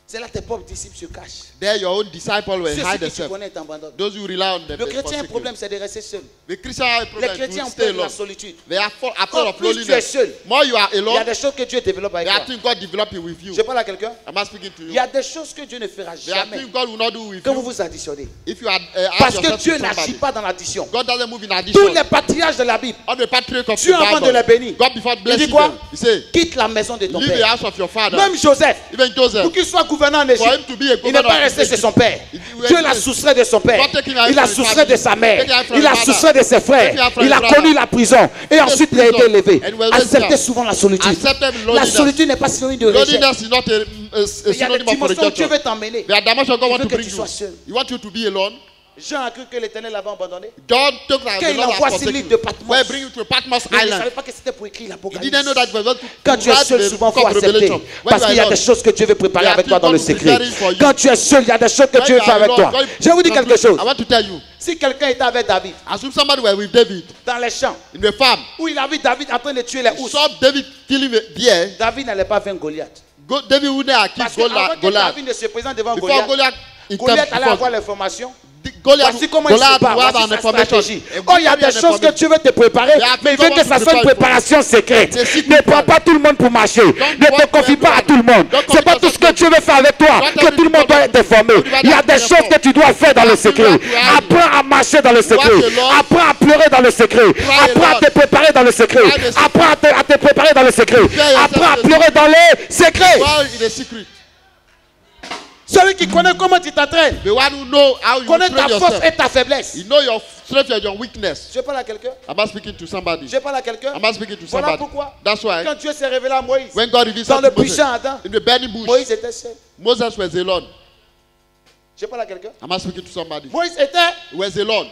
C'est là que tes propres disciples se cachent. There your own disciple will Ceux hide qui tu themselves. connais t'abandonnent. Those who rely on them. Le chrétien a un problème, c'est de rester seul. The Christian have a Les problem chrétiens to ont stay peur de la alone. solitude. They are full Quand of plus tu es loneliness. seul, More you are il y a alone, des choses que Dieu développe avec there are toi. things God developing with you. Je parle à quelqu'un. Am I speaking to Il you? y a des choses que Dieu ne fera There are jamais things God will not do with quand vous you vous additionnez. if you are Parce add que yourself Dieu to n'agit somebody. pas dans l'addition. God doesn't move in Tous addition. les patriarches de la Bible, All the patriarchs of Dieu the avant de Bible, les bénir, God before il blessing dit quoi? them, he say, Quitte la maison de ton leave the père. house of your father. Même Joseph, Even Joseph, pour qu'il soit gouverneur en for him Égypte, to be a il n'est governor pas of resté chez Egypt, son père. Dieu l'a soustrait de son père. God taking him Il l'a from his soustrait de family. sa mère. Taking him from Il l'a his father. soustrait de ses frères. Taking him from Il his a brother. connu la prison. Et ensuite, il a été élevé. And was Acceptez raised souvent la solitude. Accepted La loneliness. solitude n'est pas synonyme de rejet. Loneliness is not a Il y a des synonym of dimensions où Dieu rejection. veut t'emmener. There are dimensions God Il want veut to que bring tu you. sois seul. You want you to be alone. Jean a cru que l'Éternel l'avait abandonné. John took like Quand the il Lord envoie has sur forsaken l'île you. de Patmos, Where bring you to Patmos mais il ne Island. savait pas que c'était pour écrire He l'Apocalypse. didn't know that it was going to Quand tu es write seul, the souvent, il book faut of accepter. Revelation. When Parce you qu'il y are a des alone, choses que Dieu veut préparer there are avec toi things dans le God will secret. prepare for you. Quand tu es seul, il y a des choses que when Dieu you fait are avec alone, toi. God Je vais vous dire quelque chose. I want to tell you. Si quelqu'un était avec David Assume somebody were with David dans les champs, in the farm. où il a vu David en train de tuer les He ours, saw David killing a deer. David n'allait pas vaincre Goliath. David wouldn't have Parce killed que avant que Goliath. David ne se présente devant Before Goliath, Goliath, he Goliath came allait avoir before l'information. Goliath. Voici comment il se Goliath bat, will have voici an sa information. stratégie. Oh, il y a des choses que Dieu veut te préparer, There are mais il things veut que God ça wants soit to une prepare préparation secrète. The secret Ne prends one. pas tout le monde pour marcher. Ne walk te confie pas à tout le monde. Don't C'est pas commit tout ce que yourself Dieu veut faire avec toi Don't que tout le monde doit être informé. Il y a des choses que tu dois faire dans le secret. Apprends à marcher dans le secret. Apprends à pleurer dans le secret. Apprends à te préparer dans le secret. Apprends à te préparer dans le secret. Apprends à pleurer dans le secret. Well, in the secret. Celui qui connaît comment tu t'entraînes, The one who know how you connaît train ta force yourself. et ta faiblesse. You know your strength and your weakness. Je parle à quelqu'un. Am I speaking to somebody? Je parle à quelqu'un. Am I speaking to Voilà somebody? pourquoi. That's why Quand Dieu s'est révélé à Moïse, when God revealed dans something le to Moses, buisson Adam, in the burning bush, Moïse était seul. Moses was alone. Je parle à quelqu'un. Am I speaking to somebody? Moïse était He was alone.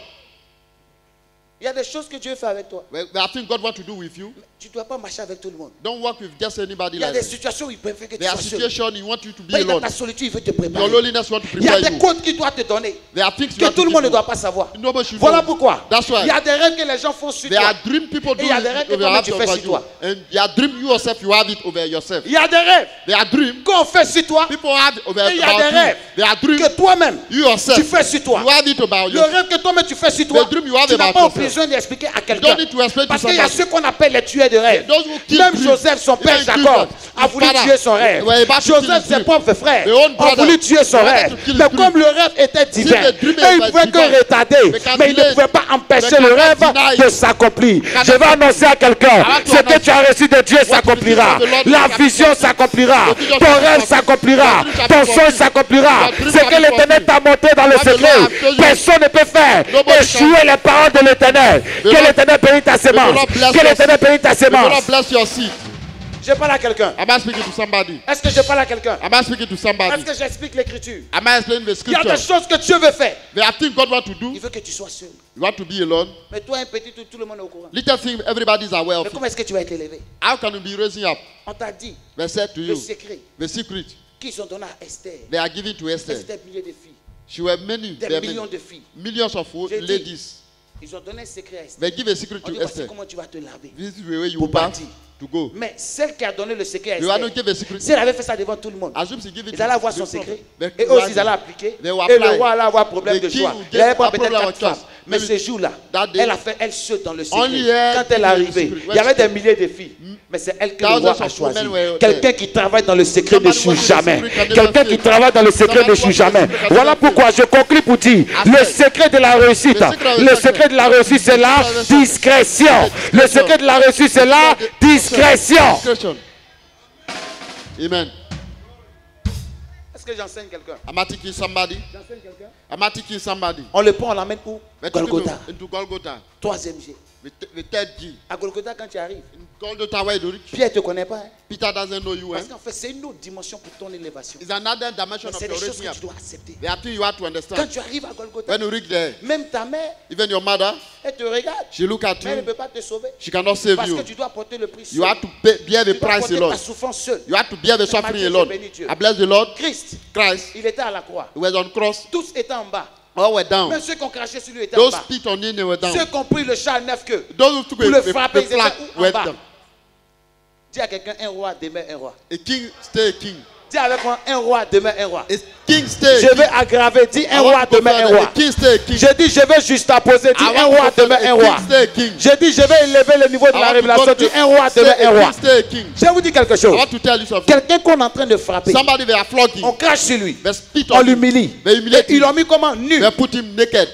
Il y a des choses que Dieu fait avec toi. There are things God wants to do with you. Tu ne dois pas marcher avec tout le monde. Don't work with just anybody Il y a like des that. situations où il préfère que tu There are sois seul. situations He wants you to be Mais dans alone. ta solitude, il veut te Your préparer. loneliness want to Il y a prepare des you. codes qu'il doit te donner. There are things you Que have tout to le monde ne give doit you. pas savoir. Nobody should Voilà know. pourquoi. That's why. Il y a des rêves que les gens font sur There toi. are dream people do Et il y a des rêves que over toi-même tu fais over sur you. toi. And there are dream you yourself, you have it over yourself. Il y a des rêves There are dream qu'on fait sur toi. people have it over Et il y a about des rêves you. There are dream que toi-même you yourself tu fais sur toi. you have it about Le yourself. rêve que toi-même tu fais sur toi, The dream you have tu n'as about pas yourself. besoin d'expliquer à You quelqu'un. don't need to explain to Parce qu'il y a somebody. ceux qu'on appelle les tueurs de rêve. Those who kill Même dream. Joseph, son père Even Jacob, Jesus, a his voulu father, tuer son rêve. were about to kill Joseph, his ses dream. propres frères, Their own ont brother voulu tuer son wanted rêve. to kill his Mais dream. comme le rêve était divin, the dream et il ne was pouvait que divine, retarder, they can mais il ne delay. pouvait pas empêcher They le cannot rêve deny de it. s'accomplir. Cannot Je vais annoncer à quelqu'un, want to ce que announce tu as reçu de Dieu s'accomplira. the Lord La will vision accomplish. s'accomplira. The vision Ton shall rêve be s'accomplira. fulfilled. Ton The songe dream s'accomplira. shall be Ce que fulfilled. l'Éternel t'a monté dans le What the Lord secret, have told you. personne ne peut faire. Nobody Échouer les paroles de l'Éternel. Que Lord- l'Éternel bénisse ta sémence. Lord bless Que your l'Éternel seed. bénisse ta May the Lord sémence. bless your seed. Je parle à quelqu'un. Am I speaking to somebody? Est-ce que je parle à quelqu'un? Am I speaking to Est-ce somebody? que j'explique l'écriture? Am I explaining the Il y a scripture? des choses que Dieu veut faire. There are things God wants to do. Il veut que tu sois seul. You want to be alone. Mais toi, un petit, tout le monde est au courant. Little thing, everybody is aware of Mais it. comment est-ce que tu vas être élevé? How can you be raising up? On t'a dit They said to le you, secret the secret qu'ils ont donné à Esther. they are giving to Esther. Esther, milliers de filles. She were many, Des there are millions many, de filles. millions of J'ai dit, ladies. Ils ont donné un secret à Esther. They give a secret On to dit, voici Esther. comment tu vas te laver. This is the way you Pour back partir. to go. Mais celle qui a donné le secret à You are not Esther, give a secret. si elle avait fait ça devant tout le monde, Assume she give it ils allaient avoir to son the secret. prophet. Et eux aussi, ils allaient appliquer. They will Et le apply. roi allait avoir problème The de king choix. will Il get allait prendre a peut-être problem 4 with femmes. choice. Mais Maybe ce jour-là, that day, elle a fait elle seule dans le only secret. her Quand elle est in the arrivée, secret. il y avait des milliers de filles. Mais c'est elle que le Thousands roi a of choisi. women were Quelqu'un qui travaille dans le secret ne Somebody chie working in the jamais. secret can never Quelqu'un qui fail. travaille dans le secret ne Somebody chie working in the jamais. secret can Voilà never fail. pourquoi je conclus pour dire, I le said, secret de la réussite, le secret de la réussite, c'est la discrétion. Le secret de la réussite, c'est la discrétion. Discretion. Amen. Est-ce que j'enseigne quelqu'un? Am I teaching somebody? J'enseigne quelqu'un? Am I teaching somebody? On le prend, on l'emmène où? Let's take Golgotha. him into Golgotha. 3e G. The third G. À Golgotha, quand tu arrives, In Golgotha, where you reach, Pierre ne te connaît pas. Hein? Peter doesn't know you. Parce qu'en fait, c'est une autre dimension pour ton élévation. It's another dimension Mais of c'est des your choses raising que up. tu dois accepter. There are things you have to Quand understand. tu arrives à Golgotha, When you reach there, même ta mère, even your mother, elle te regarde. she look at Mais elle ne you. peut pas te sauver. She cannot save Parce you. que tu dois porter le prix You seul. have to bear Tu the dois price porter alone. ta souffrance seule. You have to bear the suffering Mathieu, alone. je bénis Dieu. I bless the Lord. Christ, Christ, il était à la croix. he was on cross. Tous étaient en bas. All were down. Même ceux qui ont craché sur lui étaient en Those bas. spit on him, they were down. Ceux qui ont pris le char 9 queues. Those who took Pour le a frapper, ils étaient flag où? En were bas. down. Dis à quelqu'un, un roi demeure un roi. A king stay a king. Dis avec moi, un roi demeure un roi. A king stay a Je king. vais aggraver. Dis, I un want roi to go demeure un further. roi. A king stay a king. Je dis, je vais juste apposer. Dis, I un want to roi go demeure further. un A roi. king stay a king. Je dis, je vais élever le niveau de I la want to révélation. go Dis, to un roi stay demeure un a roi. king, stay a king. Je vous dis quelque I chose. want to tell you something. Quelqu'un qu'on est en train de frapper, Somebody they are flogging. on crache sur lui. They spit On on him. l'humilie. They humiliate Et ils him. l'ont mis comment? Nu. They put him naked.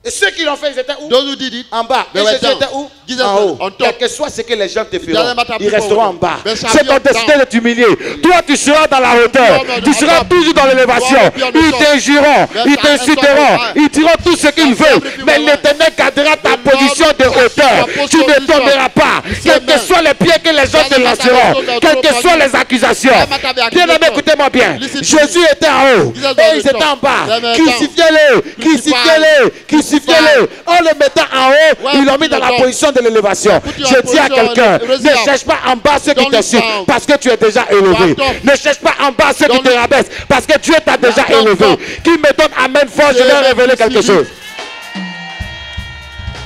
Et ceux qui l'ont fait, ils étaient où? Those who did it, En bas. Et they were Jésus down. était où? Jesus En was haut. on top. Quel que soit ce que les gens te feront, doesn't matter ils people resteront en will- bas. They shall C'est be ton on destin down. de t'humilier. Toi, tu seras dans la hauteur. You are Tu on seras top. toujours dans l'élévation. You are on Ils top. t'injureront, They ils shall t'inciteront, insult you. ils diront tout ce qu'ils veulent. everything Mais they l'Éternel gardera ta The position Lord de shall hauteur. keep your Tu ne position. tomberas pas. You say Quels que amen. soient les pieds que les gens te Doesn't matter lanceront, what quelles que throw soient upon les accusations. Doesn't matter the Bien aimé, accusation. écoutez-moi bien. Listen to Jésus était en haut Jesus was et on ils étaient top. en bas. They were Crucifiez-le, crucifiez-le, crucifiez-le. En le mettant en haut, Ouais, ils l'ont mis dans la top. position de l'élévation. Put you Je en dis à position, quelqu'un, raise ne it up. cherche pas en bas ceux qui Don't te look suivent down. parce que tu es déjà élevé. You are top. Ne cherche pas en bas ceux qui Don't te look- rabaissent parce que Dieu t'a déjà top, élevé. top. Qui me donne amen fort, je vais Amen, révéler quelque receive chose.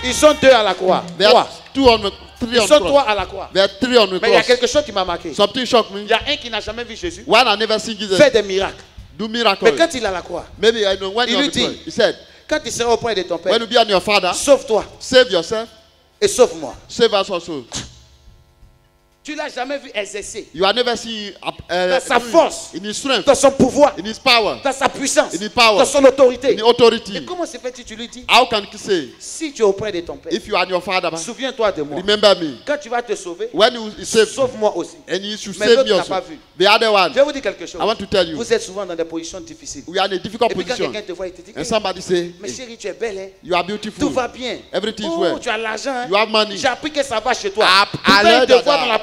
Ils sont deux à la croix. There Trois. are two on the three Ils on sont cross. trois à la croix. There are three on the Mais il y a cross. quelque chose qui m'a marqué. Something shocked me. Il y a un qui n'a jamais vu Jésus One I never seen Jesus faire des miracles. do miracle. Mais quand il est à la croix, Maybe I know when Il you're on lui the dit, cross. He said, quand il sera auprès de ton père, when you be on your father, sauve-toi save yourself, et sauve-moi. save us also. Tu l'as jamais vu exercer You have never seen dans sa force, in his strength, dans son pouvoir, in his power, dans sa puissance, in his power, dans son autorité. in his authority. Et comment se fait-il, tu lui dis, How can you say, si tu es auprès de ton père, if you are your father, souviens-toi de moi. remember me? Quand tu vas te sauver, When you save, sauve-moi aussi. and you should Mais save l'autre me n'a also. pas vu. The other one, Je vais vous dire quelque chose. I want to tell you, Vous êtes souvent dans des positions difficiles. we are in a difficult Et puis quand position. quelqu'un te voit, il te dit, And hey, somebody say, mais chérie, tu es belle, hein? you are Tout beautiful. va bien. Everything is Oh, well. tu as l'argent. Hein? You have money. J'ai appris que ça va chez toi. I Pourtant, il learned te that voit dans la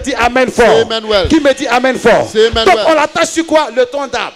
dit Amen fort? Say amen well. Qui me dit Amen fort? Say amen Donc well. on l'attache sur quoi? Le tronc d'arbre.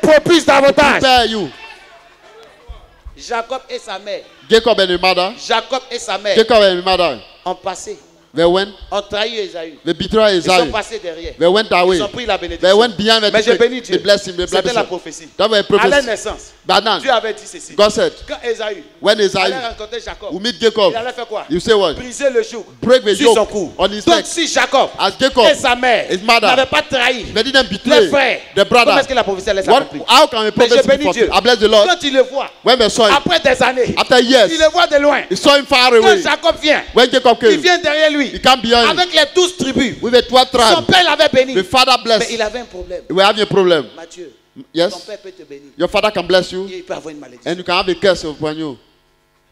propulse davantage. Prepare you. Jacob et sa mère. Jacob and his mother. Jacob et sa mère. Jacob and his mother. ont passé, they went, ont trahi Esaü. they betrayed Ils sont Isaiah. passés derrière. They went away. Ils ont pris la They bénédiction. went behind Mais je bénis they Dieu. blessed him. They blessed C'était la him. prophétie. That was a À la prophecy. naissance, But now, Dieu avait dit ceci. God said, Quand Esaü when allait Isaiah rencontrer Jacob, will meet Jacob, il allait faire quoi? you say what? Briser le joug Break the sur son yoke cou. on his Donc neck. si Jacob As Jacob, et sa mère his mother, n'avaient pas trahi they didn't les betray frères, the comment brother. est-ce que la prophétie allait What, s'accomplir? how can a Mais prophet je be bénis Dieu. fulfilled? I bless the Lord. Quand il le voit, When they saw him, après des années, after years, il le voit de loin. he saw him far Quand away. Jacob vient, When Jacob il came, vient derrière lui he came behind him avec les 12 tribus. with the 12 Son tribes. père l'avait béni. The father Mais blessed. il avait un problème. We have a problem. Mathieu, ton Yes, père peut te bénir. your father can bless you, Il peut avoir une malédiction. and you can have a curse upon you.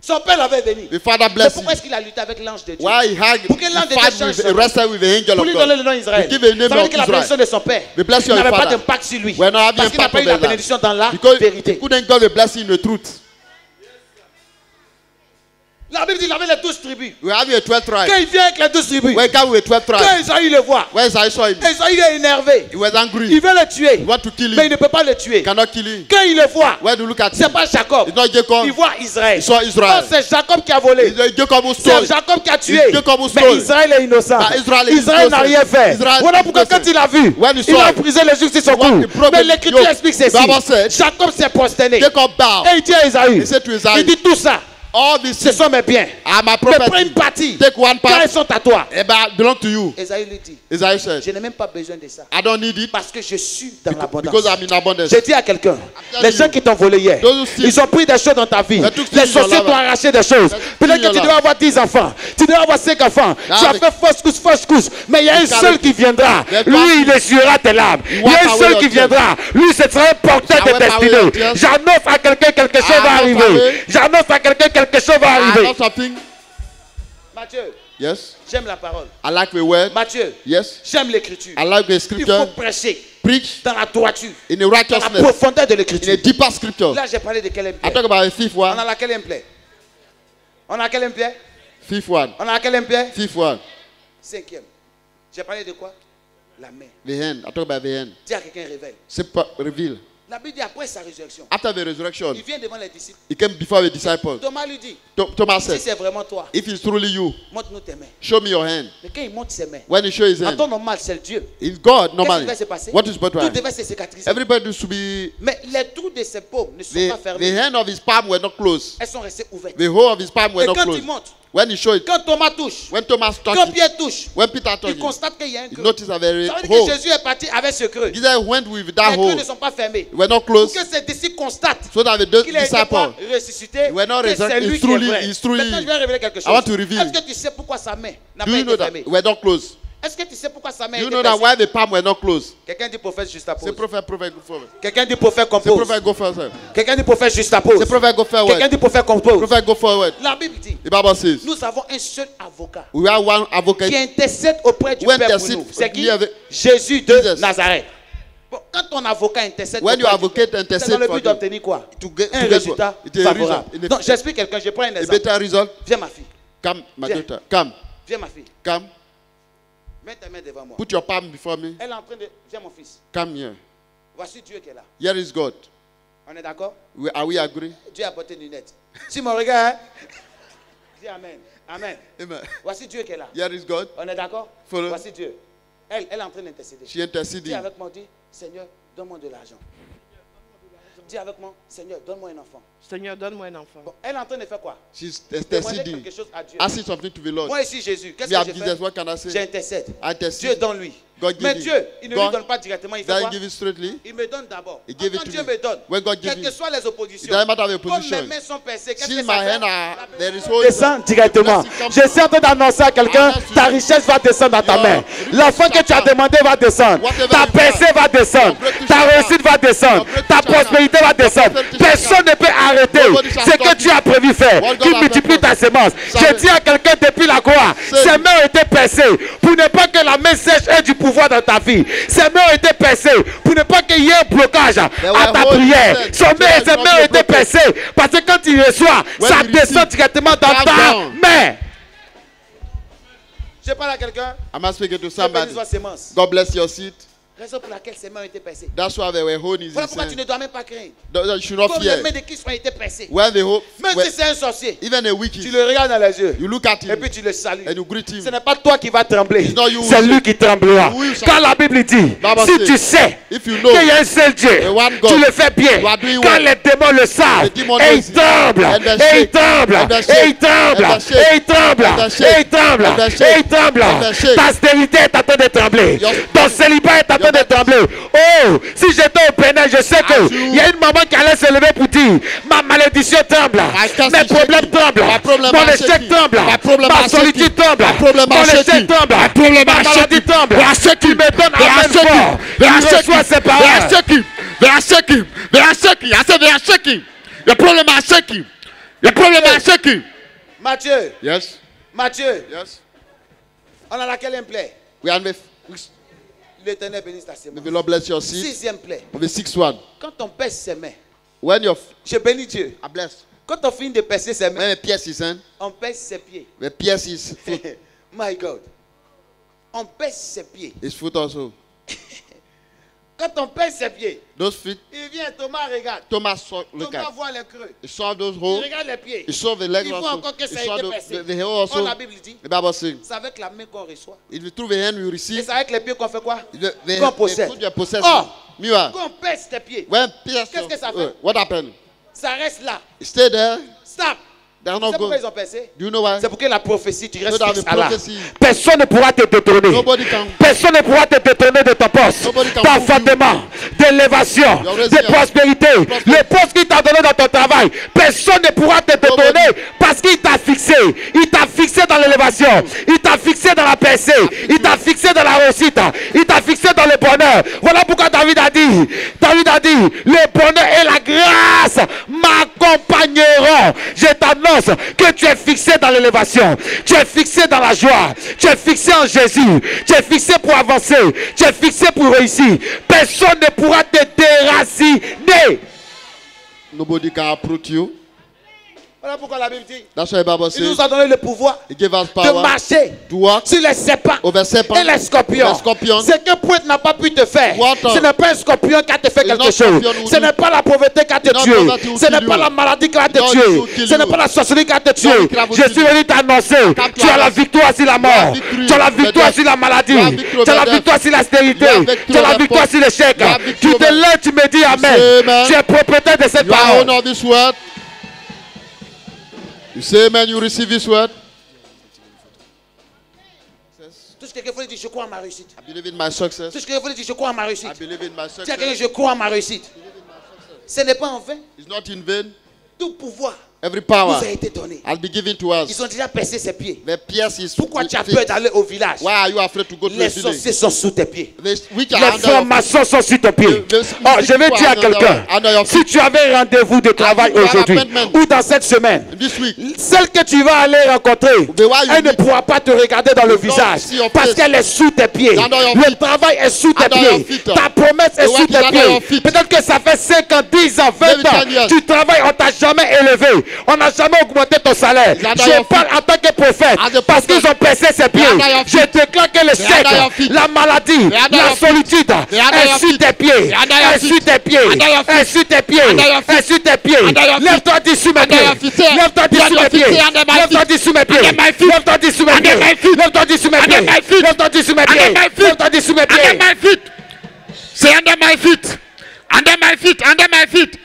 Son père l'avait béni. The father Mais blessed pourquoi him. est-ce qu'il a lutté avec l'ange de Dieu? Why he had Pour que l'un des deux fight change with, son nom. wrestled with the angel Pour of lui donner God. le nom Israël. To give a name Ça veut dire of que la bénédiction Israel. de son père The blessing of n'avait your pas father. d'impact sur lui. We're not having Parce qu'il n'a impact pas eu la over that. bénédiction dans la Because he vérité. couldn't get the blessing in the truth. La Bible dit qu'il avait les 12 tribus. We have a 12 tribe. Quand il vient avec les 12 tribus, Where come with 12 quand tribes? Esaü le voit, Where I saw him, Esaü est énervé. he was Il angry. veut le tuer. He want to kill Mais il him. ne peut pas le tuer. Cannot kill him. Quand il le voit, When you look at c'est him, pas Jacob. it's not Jacob. Il voit Israël. He saw Israel. Oh, c'est Jacob qui a volé. It's Jacob who C'est stole. Jacob qui a tué. It's Jacob who Mais stole. Israël est innocent. But Israel is Israël n'a innocent. rien fait. Israel Voilà is pourquoi quand innocent. il a vu, When he il saw a it, brisé le joug sur son when cou. he broke Mais the l'écriture yoke, explique ceci. Bible said, Jacob s'est prosterné. Jacob bowed. Et il dit à Esaü, He said to il Isaiah, dit tout ça, all these ce things sont mes biens. are my Mais prends property. une partie. Take one Car part. elles sont à toi. Eh ben, belong to you. Esaü lui dit, Isaiah said, je n'ai même pas besoin de ça. I don't need it Parce que je suis dans l'abondance. because I'm in abundance. Je dis à quelqu'un, telling les gens you, qui t'ont volé hier, those who steal, ils ont pris des choses dans ta vie. they took Les things in your sorciers life. t'ont arraché des choses. They Peut-être took que tu your dois avoir 10 enfants, tu dois avoir 5 enfants. Tu as they- fait fausse couche. Mais il y a un They seul qui viendra. They Lui, il pass- essuiera tes larmes. Il y wipe a un away seul your qui tears. viendra. Lui, ce sera un porteur I de wipe away your destinée. tears. J'annonce à quelqu'un quelque chose va annonce arriver. away. J'annonce à quelqu'un quelque chose va I arriver. know something. Mathieu, Yes. j'aime la parole. I like the word. Mathieu, Yes. j'aime l'écriture. I like the Il faut scripture. prêcher Preach dans la droiture, in the dans la righteousness. profondeur de In a l'écriture. deeper scripture. Là, j'ai parlé de quel I empire? talk about the fifth On one. a laquelle empire? On a quel empire? Fifth one. On a quel empire? Fifth one. Cinquième. J'ai parlé de quoi? La main. The hand. I talk about the hand. Dis à quelqu'un révèle. Reveal. La Bible dit après sa résurrection, After the resurrection, il vient devant les disciples. he came before the disciples. Thomas lui dit, Thomas si said, c'est vraiment toi, if it's truly you, montre-nous tes mains. show me your hand. Mais quand il montre ses mains, When he shows his en hand, temps normal, c'est le Dieu. in God, Qu'est-ce qui normally, devait se passer? what is supposed to Tout happen? devait se cicatriser. Everybody should be, Mais les trous de ses paumes ne sont the pas fermés. hand of his palm were not closed. Elles sont restées ouvertes. The whole of his palm were Et not quand il closed. monte, When he showed it, quand Thomas touche, when Thomas quand touched it, Pierre touche, when Peter il touched it, constate qu'il y a un he creux. noticed a very Ça veut dire que hole. Jésus est parti avec ce creux. Jesus went with that Les creux hole. ne sont pas fermés. They were not Pour closed. que ses disciples constatent So that the qu'il a été disciples, pas ressuscité, He were not que c'est resurrected. lui He's qui est truly- vrai. he's truly- Maintenant, je vais révéler quelque chose. I want to reveal. Est-ce que tu sais pourquoi sa main n'a do pas you know été that fermée? were not closed? Est-ce que tu sais pourquoi sa main Do a you été know that percée? why the palm were not closed? Quelqu'un dit prophète juste à Say pause. prophet go forward. Quelqu'un dit prophète Say compose. prophet go forward. Quelqu'un dit prophète juste à pause. Say prophet go Quelqu'un forward. dit prophète compose. Prophet go forward. La Bible dit, The Bible says, nous avons un seul avocat we have one qui advocate. intercède auprès du When Père pour intercede nous. C'est qui? near the- Jésus de Jesus. Nazareth. Bon, quand ton avocat intercède When auprès your du advocate Père, intercede c'est dans le for but you, d'obtenir quoi? to get Un to get résultat what? It is a favorable. result. Donc j'explique quelqu'un, je prends un A exemple. better result. Viens ma fille, Come, my Viens. daughter. Come, viens ma fille. come. Mets ta main devant moi. Put your palm before me. Elle est en train de... Viens mon fils. Come here. Voici Dieu qui est là. Here is God. On est d'accord? Are we agree? Dieu a porté une lunette. Si mon regard, dis Amen. Amen. Amen. Voici Dieu qui est là. Here is God. On est d'accord? Follow. Voici Dieu. Elle est en train d'intercéder. She Dis interceding. avec moi, dis, Seigneur, donne-moi de l'argent. Dis avec moi, Seigneur, donne-moi un enfant. Seigneur, donne-moi un enfant. Bon, elle est en train de faire quoi? She's Demander interceding. quelque chose à Dieu. Asking something to the Lord. Moi ici, Jésus, qu'est-ce Me, I'm que je Jesus. fais? What can I say? J'intercède. I Dieu intercede. donne-lui. God give Mais him. Dieu, il ne lui God donne pas directement, il fait doesn't quoi? give it straightly. Il me donne d'abord. He give it Quand to Dieu me. me donne, When God give quelles que me. soient les It oppositions, doesn't matter the comme mes opposition. mains sont percées, qu'est-ce Since que ça my hand fait? are, La there is bénédiction holy. descend directement. Je suis en train d'annoncer à quelqu'un, ta richesse va descendre dans ta main. L'enfant que tu as demandé va descendre. Ta percée va descendre. Ta réussite va descendre. Ta prospérité va descendre. Personne ne peut arrêter ce que Dieu a prévu faire. Qui multiplie ta sémence. Je dis à quelqu'un depuis la croix, ses mains ont été percées pour ne pas que la main sèche ait du pouvoir dans ta vie. Ses mains ont été percées pour ne pas qu'il y ait un blocage à ta prière. Ses mains ont été percées parce que quand il reçoit, ça descend directement dans ta main. Je parle à quelqu'un. Am I speaking to Dieu bénisse somebody? votre sémence. God bless your seed. Raison pour laquelle ses mains ont été percées. That's why they were holding Voilà his pourquoi tu hand. ne dois même pas craindre. You should not Comme les fear. mains de Christ ont été percées. When they hold, Même when, si c'est un sorcier, even a tu wicked, le regardes dans les yeux. you look at Et him puis tu le salues. and you greet him. Ce n'est pas toi qui vas trembler. It's not you. C'est lui qui tremblera. Oui, ça- Quand la Bible dit, Bible si says, tu sais if you know qu'il y a un seul Dieu, the one God, tu le fais bien. you are doing Quand well. les démons le savent, The demon et knows ils it. tremblent, And they et ils shake. tremblent, And they et shake. ils tremblent, And they shake. et ils tremblent, And they et shake. ils tremblent, And they et shake. ils tremblent. And they shake. Ta stérilité est en train de trembler. Your- Ton célibat est en train de trembler. Oh, si j'étais au Bénin, je sais As you- qu'il y a une maman qui allait se lever pour dire, ma malédiction tremble, My curse mes is problèmes shaking. tremblent, My problem mon are échec shaking. tremble, My problem ma are solitude shaking. tremble, My problem mon are échec shaking. tremble, My problem ma are maladie shaking. tremble. They are shaking. Tu me donnes They are amen shaking. fort. They are Tu reçois shaking. ces They are paroles. shaking. They are shaking. They are shaking. I said they are shaking. The problem are shaking. The problem are shaking. Matthieu, Yes. Matthieu, Yes. on a laquelle plaie? We are with L'Éternel bénisse ta semence. May the Lord bless your seed. 6e plaie. Of the sixth one. Quand on pèse ses mains, When your je bénis Dieu. are blessed. Quand on finit de percer ses mains, When the pierce his hand, on pèse ses pieds. the pierce his foot. My God. On pèse ses pieds. His foot also. Quand on pèse ses pieds, Those feet. il vient, Thomas regarde. Thomas saw, look Thomas at. voit les creux. He saw those Il holes. regarde les pieds. He saw the legs Il voit also. encore que He ça a saw été percé. the hole Oh, also. la Bible dit, The Bible says, c'est avec la main qu'on reçoit. if you through the hand you Et receive, c'est avec les pieds qu'on fait quoi? the Qu'on possède. foot you possess. Oh, Meanwhile, quand on pèse tes pieds, when pierce, Qu'est-ce que ça fait? what happened? ça reste là. Stay there. Stop. They're C'est not pourquoi going. ils ont percé. Do you know why? C'est pour que la prophétie, tu restes So that fixe the à là. prophecy, Personne ne pourra te détourner. nobody can. Personne ne pourra te détourner de ton poste, Nobody can d'enfantement, d'élévation, Your de residence. prospérité. Le poste qu'il t'a donné dans ton travail, personne ne pourra te détourner parce qu'il t'a fixé. Il t'a fixé dans l'élévation. Il t'a fixé dans la percée. Il t'a fixé dans la réussite. Il t'a fixé dans le bonheur. Voilà pourquoi David a dit, le bonheur et la grâce m'accompagneront. Je t'annonce que tu es fixé dans l'élévation. Tu es fixé dans la joie. Tu es fixé en Jésus. Tu es fixé pour avancer. Tu es fixé pour réussir. Personne ne pourra te déraciner. Nobody can uproot you. Voilà pourquoi la Bible dit, That's why the Bible il says, nous a donné le pouvoir He gave us de power marcher to walk sur les serpents over serpents et les scorpions. Les scorpions. Ce que pointe n'a pas pu te faire. What? Ce n'est pas un scorpion qui a te fait It's quelque not chose. scorpion who Ce do- n'est pas la pauvreté qui a te Not tué. poverty who Ce kill n'est pas you. la maladie qui a te Not you who tué. kill Ce n'est you. pas la sorcellerie qui a te Not tué. the crab who Je kill suis you. venu t'annoncer. Come to Tu as la us. victoire sur la mort. victory Tu as la over victoire death. sur la maladie. You have victory Tu as la over victoire sur la stérilité. You have victory Tu as la over victoire death. sur l'échec. You have victory Tu te over- lèves, tu me dis say Amen. amen. Tu es propriétaire de cette You are parole. owner of this word. You say amen, you receive this word. Tout ce que quelqu'un dit, je crois en ma réussite. I believe in my success. Tout ce que quelqu'un dit, je crois en ma réussite. I believe in my Dis à quelqu'un, success. je crois en ma réussite. Ce n'est pas en vain. It's not in vain. Tout pouvoir Every nous power a été donné. will be given to Ils us. ont déjà percé ses pieds. The pierce is. Pourquoi tu as peur d'aller au village? Why are you afraid to go to Les the village? sorciers sont sous tes pieds. Which are Les under your feet. formations sont sur ton pied. Oh, je vais dire à quelqu'un, Under your si feet. tu avais un rendez-vous de travail you have aujourd'hui appointment. ou dans cette semaine, This week. celle que tu vas aller rencontrer, The one you elle ne meet. pourra pas te regarder dans le You don't visage see your parce face. qu'elle est sous tes pieds. Under your Le feet. travail est sous tes Under your pieds. feet. Ta promesse est The sous work is tes under your pieds. feet. Peut-être que ça fait 5 ans, 10 ans, 20 Maybe 10 ans. years. Tu travailles, on t'a jamais élevé. On n'a jamais augmenté ton salaire. It's under Je your parle en tant que prophète As a parce qu'ils prophet. ont percé ses pieds. under your Je déclare que le under your chèque, feet. la maladie, under la your feet. solitude under est your sur feet. tes pieds. under your Est feet. sur tes pieds. Under your feet. Est sur tes pieds. Under your feet. Est sur tes pieds. Under your feet. Lève-toi dix sous mes Under pieds. your feet. Say, Lève-toi dix under sous your mes feet. pieds. Say, under my Lève-toi feet. dix sous mes pieds. Under my feet. Lève-toi dix sous mes Under pieds. my feet. Lève-toi dix sous mes Under pieds. my feet. Lève-toi dix sous mes Under pieds. my feet. Lève-toi dix sous mes Under pieds. my feet. Say under my feet. Under my feet. Under my feet.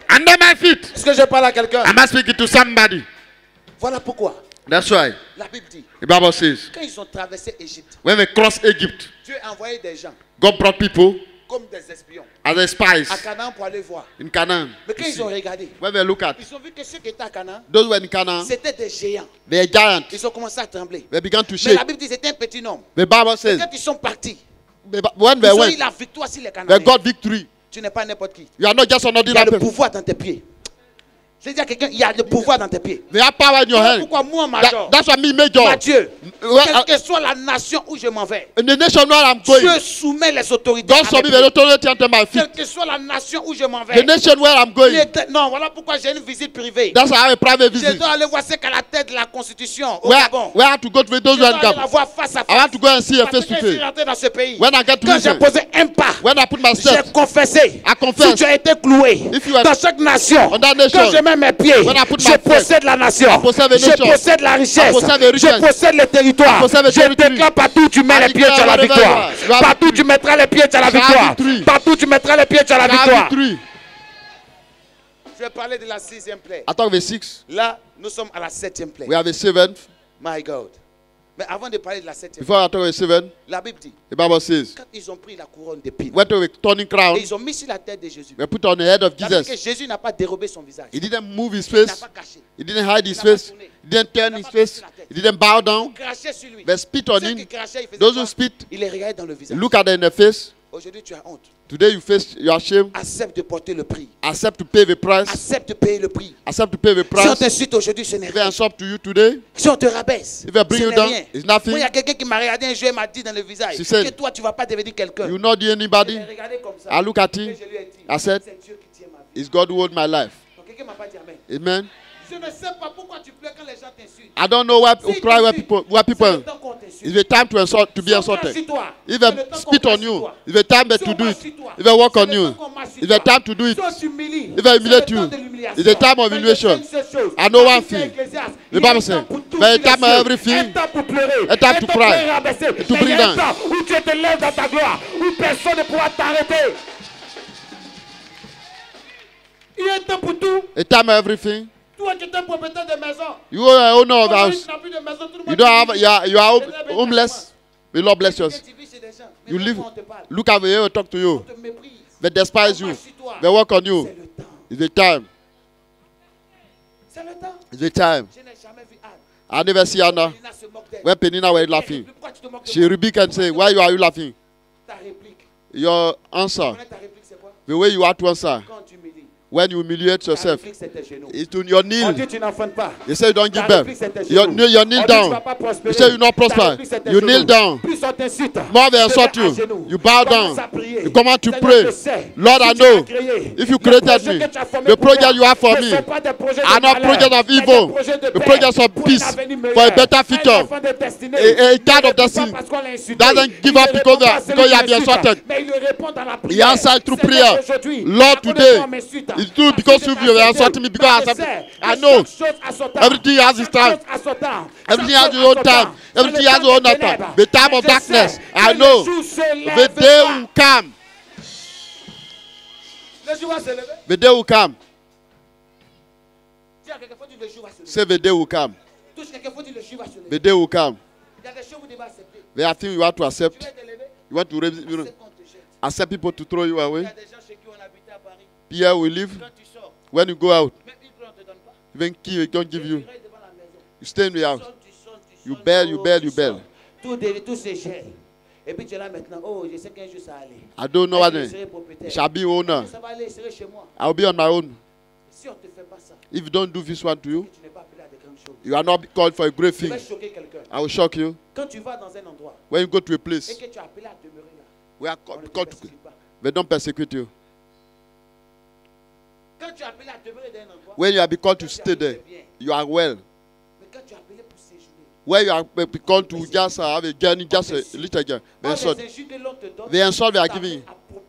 Under my feet. Est-ce que je parle à quelqu'un? I must speak it to somebody. Voilà pourquoi That's why la Bible dit, the Bible says, quand ils ont traversé Égypte, when they crossed Egypt, Dieu a envoyé des gens God brought people comme des espions as the spies à Canaan pour aller voir. in Canaan. Mais quand ils ont regardé, When they look at ils ont vu que ceux qui étaient à Canaan, those who were in Canaan, c'était des géants. they giants. Ils ont commencé à trembler. They began to Mais shake. la Bible dit c'était un petit nombre. The Bible says, Quand ils sont partis, when ils they ont eu went, la victoire sur les they Cananéens. got victory. Tu n'es pas n'importe qui. You are not just an Il y a ordinary le person. pouvoir dans tes pieds. Je dis à quelqu'un, il y a le pouvoir dans tes pieds. They have power in your Voilà hand. pourquoi moi, Major, That's what me, Major. Mathieu, Well, quelle que soit la nation où je m'en vais, in the nation where I'm going, je soumets les autorités. God à mes submit pieds. the authority under my Quelle feet. que soit la nation où je m'en The vais. nation where I'm going, Non, voilà pourquoi j'ai une visite privée. that's why I have a private Je visit. dois aller voir ce qu'à la tête de la Constitution au Where Gabon. I have to go to those Je who dois are aller in la Gabon. voir face à I have face. to go and see her Parce face que to quand je suis face. rentré dans ce pays, When I get to quand j'ai listen, posé un pas, when I put my j'ai step, confessé. I confess. Si tu as été cloué If you are dans chaque nation, on that nation, quand je mets mes pieds, when I put je my foot, possède la nation, I possess the je nation. possède la richesse, I possess the richesse. je possède le territoire. I possess the Je territory. déclare partout où tu mets I les pieds, tu as declare la wherever victoire. you are Partout où victory. tu mettras les pieds, tu as la You have victoire. victory. Partout où tu mettras les pieds, tu as la I have victoire. victory. Je vais parler de la 6e plaie. I talk with 6. Là, nous sommes à la 7e plaie. We have a 7th. My God. Mais avant de parler de la 7e, Before I talk with 7, la Bible dit, the Bible says, quand ils ont pris la couronne d'épines, went to a turning crown, et ils ont mis sur la tête de Jésus, we put on the head of ça veut dire que Jesus. Jésus n'a pas dérobé son visage. He didn't move his Il n'a face. pas caché. He didn't hide his Il n'a pas face. tourné. He didn't turn Il n'a his pas face. baissé la tête. He didn't bow down. Cracher sur lui. They spit on Ceux qui him. crachaient, ils faisaient Those quoi? who spit, Il les regardait dans le visage. look at them in the face. Aujourd'hui, tu as honte. Today you face your shame. Accepte de porter le prix. Accept to pay the price. Accepte de payer le prix. Accept to pay the Si on price. t'insulte aujourd'hui, ce n'est If I rien. insult to you today, Si on te rabaisse, if I bring ce you n'est down, rien. it's Moi, nothing. il y a quelqu'un qui m'a regardé un jour et m'a dit dans le visage She said, que toi, tu ne vas pas devenir quelqu'un. you not do Je anybody. l'ai regardé comme ça. I look at Et him. je lui ai dit, I said, c'est Dieu qui tient ma vie. it's God who owed my life. Donc quelqu'un ne m'a pas dit amen. Amen. Je ne sais pas pourquoi tu pleures quand les gens t'insultent. I don't know why people Si cry where t'insultes, people, where c'est people. le temps qu'on t'insulte. It's the time to insult, to be Si on insulted. crache sur toi, If c'est le they temps qu'on spit crache on sur you, toi. it's the time Si to on do marche it. sur toi, If they work c'est on le you, temps qu'on marche sur it's the toi. time to do it. Si on t'humilie, If I humiliate c'est le temps you, de l'humiliation. it's the time of Mais humiliation. je sais une seule chose. I know Quand one tu fais thing. Ecclésiaste, The il y a Bible un says, temps pour tout there is sur les time for cieux, everything, un temps pour pleurer, a time un to temps cry, pour rabaisser, to mais bring il y a un down. temps où tu te lèves dans ta gloire, où personne ne pourra t'arrêter. Il y a un temps pour tout. a time of everything. Toi qui es un propriétaire de maison, You are an owner of the aujourd'hui, house. tu n'as plus de maison, tout le You monde don't te have, dit, you are je vais homeless. May Lord bless you. tu vis chez des gens, mais You même live, quand on te parle, look at the way we talk to on you. te méprise. They despise On you. marche sur toi. They work on C'est you. le temps. It's the time. C'est le temps. It's the time. Je n'ai jamais vu Anne. I never see Anna. Penina se moque d'elle. When Penina were Elle laughing, réplique, pourquoi tu te moques de she moi? rebuked and say, why are you laughing? Ta réplique. Your answer, Tu connais ta réplique, c'est quoi? the way you are to answer, Quand tu m'humilis. when you humiliate Ta yourself, réplique, c'est tes genoux. is to your On kneel. dit tu n'enfantes pas. You say you don't Ta give birth. réplique, c'est tes You genoux. kneel On dit, tu down. vas pas prospérer. You say you not Ta prosper. réplique, c'est tes You genoux. kneel down. Plus on t'insulte, More they tu te insult mets à you. genoux. You bow Commence down. à prier. You come out to Seigneur, pray. je sais, Lord, si I tu m'as know. créé, If you les created projets me, que tu as formés the pour moi project you have for ne me sont pas des projets de are not malheur, projects of mais des evil, projets de the paix, projects of pour peace, un avenir for a meilleur. better Un future. enfant de destinée, A child of ne destiny répond pas parce qu'on l'a insulté. doesn't give Il up ne because répond pas à celui you qui have been l'insulte, insulted. mais il lui répond dans la He prière. answered through Seigneur, prayer. aujourd'hui, Lord, pardonne-moi today, mes suites, it's true parce because que you j'ai are accepté. insulting me because I Je accepted. sais I que know. chaque chose a son temps. Everything has its Chaque time. chose a son temps. Everything Chaque has chose its own a son time. temps. Everything C'est has le its own temps des time. ténèbres. The time Mais of je darkness. sais I que know. le jour se The lèvera. day will come. Le jour va se lever. The day will come. Dis à quelqu'un, faut dire le jour va se lever. Say the day will come. Touche quelqu'un, faut dire le jour va se lever. The day will come. Il y a des choses que vous devez accepter. There are things you have to Tu accept. veux te lever, You want to raise, you know, c'est qu'on te jette. accept people to throw you Il y away. a des gens chez qui on habitait à Paris. Here we live. Quand tu sors, When you go out, même une plante ne te donne pas. even key they don't give you. Tu restes devant la maison. You stay in the house. Tu sonnes, You bail, you bail, you bail. Tout c'est cher. Et puis tu es là maintenant. Oh, je sais qu'un jour ça va aller. I don't know what Je it serai propriétaire. shall be owner. Ça va aller, je serai chez moi. I'll be on my own. Si on ne te fait pas ça, If you don't do this one to you, tu n'es pas appelé à des grandes choses. you are not called for a great Tu thing. vas choquer quelqu'un. I will shock you. Quand tu vas dans un endroit When you go to a et place que tu es appelé à demeurer là, we are on ne te called to, persécute pas. they don't persecute you. Quand tu es appelé à demeurer dans un endroit, When you are be called to quand tu stay arrives, there, c'est bien. you are well. Mais quand tu es appelé pour séjourner, Where you are be called to just have a journey, just a little journey. They quand insult. les injures que l'on te donne, The insult they are t'amènent giving you. à propulser.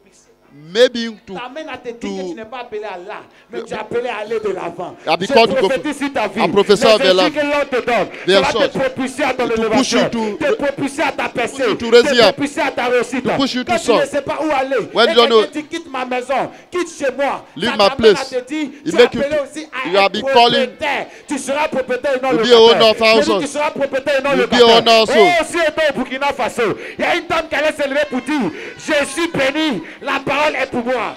Maybe to T'amène à te dire to- que tu n'es pas appelé à là, mais tu es appelé à aller de l'avant. Ah, Je because to go- prophétise sur ta vie. a professor of Les the injures land. que l'on te donne, They ça va insult. te propulser à ton To push élévation, you to- te propulser à ta percée, you to raise you te up. propulser à ta réussite. To push you to Quand tu soar. ne sais pas où aller, When et you don't know- quelqu'un dit quitte ma maison, quitte chez moi, Leave ça my t'amène place. à te dire, It tu es make you appelé to- aussi à you are être be calling- propriétaire. Tu seras propriétaire et non To be a locataire. owner of Je dis, houses. tu seras propriétaire et non You be locataire. owner also. Oh, si on est au Burkina Faso, il y a une dame qui allait se lever pour dire, je suis béni, la parole est pour moi.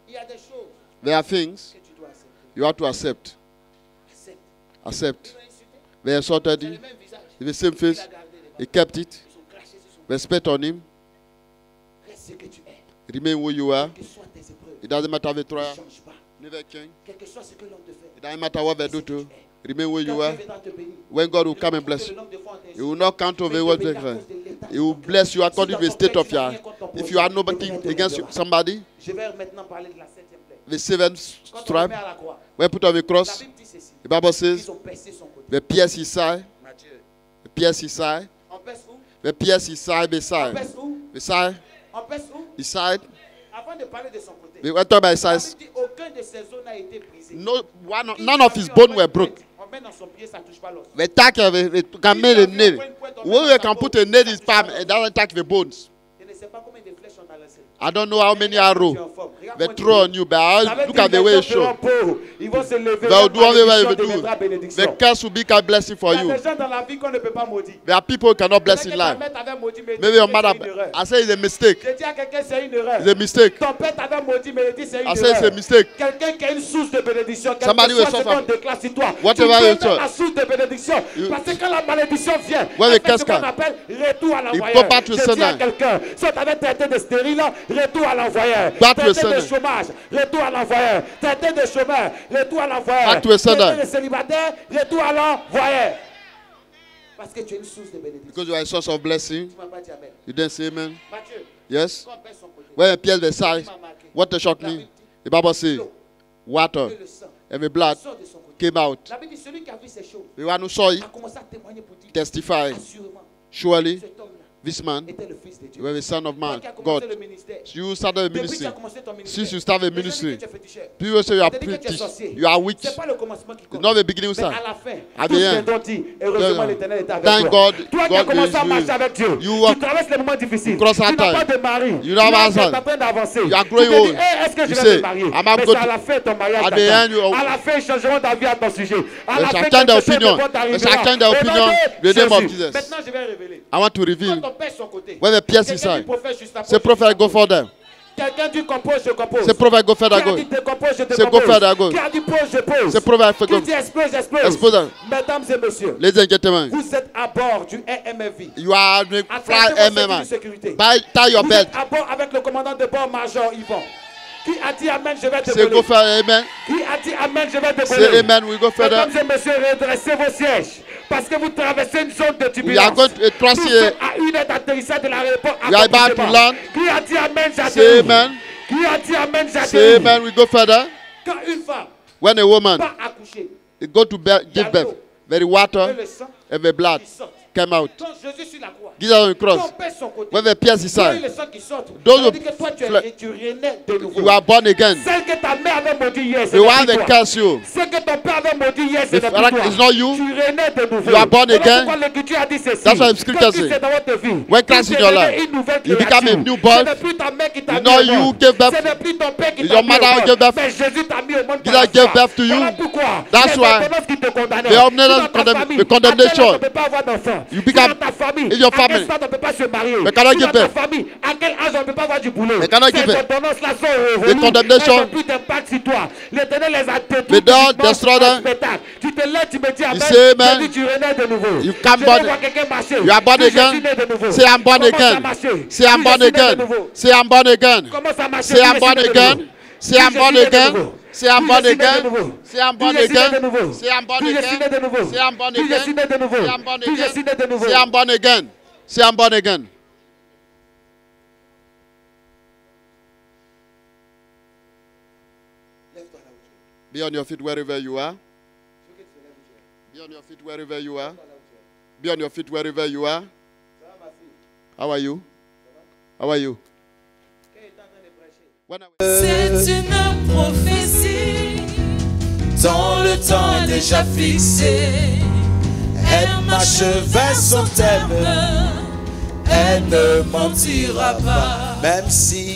Il y a des choses there are things que tu dois accepter. you have to accept. Accepte. Accept. Ils ont insulté. They insulted C'est le you. même visage. With the same face, Il a gardé les he kept it. Ils ont craché sur son Respect on him. Reste ce que tu es. Remain who you are. Quelles que soient tes épreuves, It doesn't matter what ne trial. change pas. Never change. Quel que soit ce que l'homme te fait. It doesn't matter what they do to you. Remain who you Quand are. Dieu viendra te bénir, When God will il come va and bless compter you, le nombre de fois en He will not count over what they do. He will bless you according to the state of your. If you are nobody against somebody, Je vais maintenant parler de la 7e plaie. the seventh Quand on le stripe, met à la croix, when put on the la cross, Bible dit ceci. the Bible says, Ils ont percé son côté. the pierce his side, Matthieu. the pierce his side, On perce où? the pierce his side, On beside, perce où? beside, On perce où? his side. Avant de parler de son côté, We went on by la size. Bible dit aucun de ses os n'a été brisé. None of his bones were broke. On met dans son pied, ça touche pas l'os. The tack can make a nail. When we can put a nail in his palm, it doesn't touch the bones. Je ne sais pas combien de flèches on a lancé. I don't know how many arrows they throw on you, but I look at the way you show. Ils vont se lever. They'll do whatever you deviendra do. bénédiction. The curse will be a blessing for Il y a you. des gens dans la vie qu'on ne peut pas maudire. There are people who cannot bless in life. Maybe your mother, I say it's a mistake. Je dis à quelqu'un, c'est une erreur. It's a mistake. Ton père t'avait maudit, mais il dit c'est une I say it's a erreur. mistake. Quelqu'un qui a une source de bénédiction, quel Somebody que will soit ce suffer. qu'on déclare sur toi, Whatever tu you demeures do. la source de bénédiction. Parce que quand la malédiction vient, When elle the fait ce curse qu'on comes, appelle retour à go l'envoyeur. back to Je dis à sender. quelqu'un, si on t'avait traité de stérile, retour à l'envoyeur. Back to Traité de sender. chômage, retour à l'envoyeur. Traité de chômeur, retour à l'envoyeur. Back to sender. Traité de célibataire, retour à l'envoyeur. Parce que tu es une source de bénédiction. Because you are a source of blessing. Tu m'as pas dit amen. You didn't say amen. Matthieu, Yes. quand on pèse son côté, When I pierce the side, what the shock me? The Bible says, water que le sang and the blood sort de son côté. came out. La Bible dit celui qui a vu ces choses The one who saw it a commencé à témoigner pour dire testified. assurément Surely, cet homme-là this man, était le fils de Dieu. you are the son of Toi man, qui as commencé God. le ministère, You started a depuis que tu ministry. as commencé ton ministère, Since you started a les gens disent ministry, que tu es féticheur. people say you are They think que tu es pretty, sorcier. you are witch. C'est pas le commencement qui It's compte. not the beginning Mais à start. la fin, At tous the end, viendront dire, heureusement l'Éternel est avec thank toi. God, Toi qui as God commencé à is marcher with avec Dieu, you. You tu traverses les moments difficiles, cross tu that n'as pas time. de mari, You don't have tu husband. es en train d'avancer, You are tu growing te dis, old. est-ce que je You vais say, me marier? I'm Mais going c'est à la fin ton mariage At the t'attend. end, you- À la fin, ils changeront d'avis à ton sujet. À la They fin, shall change their quelque chose de opinion. bon t'arrivera. They shall change their Au nom opinion. de The name of Jésus. Jesus. Maintenant, je vais révéler. I want to reveal. Quand on pèse son côté, When the pierce quelqu'un inside, dit prophète, je t'approche, say prophet, go for them. quelqu'un dit compose, je compose. Say prophet, go further, Qui a go. dit décompose, je Say go further, go. décompose. Qui a dit pose, je pose. Say prophet, Qui go. dit explose, explose. Explose. Mesdames et messieurs, Ladies and gentlemen, vous êtes à bord du RMFV. you are the Attachez fly vos ceintures de MMA. sécurité. Tie your Vous belt. êtes à bord avec le commandant de bord, Major Yvon. Qui a dit Amen, je vais te Say go voler. for amen. Qui a dit Amen, je vais te Say voler. amen. We go further. Mesdames et messieurs, redressez vos sièges. Parce que vous traversez une zone de We are turbulence. going to cross Vous here. êtes à une heure d'atterrissage de l'aéroport. We are about to land. Qui a dit Amen, Say j'atterris. amen. Qui a dit Amen, Say j'atterris. amen. We go further. Quand une femme When a woman va accoucher, go to give birth, the et water le sang and the blood qui sort. came out. Quand Jésus sur la croix, Jesus on the quand cross. on pèse son côté, When the pierce il y a eu inside, le sang qui sort. Those Ça veut dire que toi, tu renais de nouveau. you are born again. Celle que ta mère avait maudit hier, c'est The one that toi. curse you, Ce que ton père avait maudit hier, c'est the depuis fact toi. is not you. Tu renais de nouveau. You are born Voilà again. pourquoi l'Écriture a dit ceci. That's what the scripture Quand tu says. sais dans votre vie, When Christ tu is your devenais life, une nouvelle you become a créature. new birth. Ce n'est plus ta mère qui t'a You mis know au you monde. gave birth. Ce n'est plus ton père qui Your t'a mis au mother monde. gave birth. Mais Jésus t'a mis au monde par Jesus la gave foi. birth to you. Voilà pourquoi That's les why ordonnances qui te condamnaient. the ordinance Dans ta famille, the condemnation. à quel âge on ne peut pas avoir d'enfant. You become Dans ta famille, in your à quel family. stade on ne peut pas se marier. They cannot Dans give ta birth. famille, à quel âge on ne peut pas avoir du boulot. They cannot give Ces birth. ordonnances-là sont The revenues. condemnation. Elles n'ont plus d'impact sur toi. L'Éternel les a détruites. They don't physiquement destroy en them. spectacle. Tu te lèves, tu me dis amen. say amen. Je dis tu renais de nouveau. You come Je born- vois quelqu'un marcher. You are born Dis, je again. suis né de nouveau. Say I'm born Commence à again. marcher. Say I'm Dis, born je suis né de again. nouveau. Say I'm born again. Commence à marcher. Say Dis, I'm je born suis né de again. nouveau. Say I'm Dis, je born suis né de again. nouveau. Say I'm Dis, born je suis né de again. nouveau. Say I'm born Dis, je suis né again. de nouveau. Say I'm born Dis, je suis né de again. nouveau. Say I'm born Dis, je suis né again. de nouveau. Say I'm born Dis, je suis né de again. nouveau. Say I'm born again. Say I'm born again. Lève-toi là où tu es. Be on your feet wherever you are. Je veux que tu te lèves où tu es. Be on your feet wherever you are. Lève-toi là où tu es. Be on your feet wherever you are. Ça va, ma fille? How are you? How are you? Quand il est en train de prêcher, When I- C'est une prophétie dont le temps est déjà fixé. Elle marche vers son thème, elle ne mentira pas. même si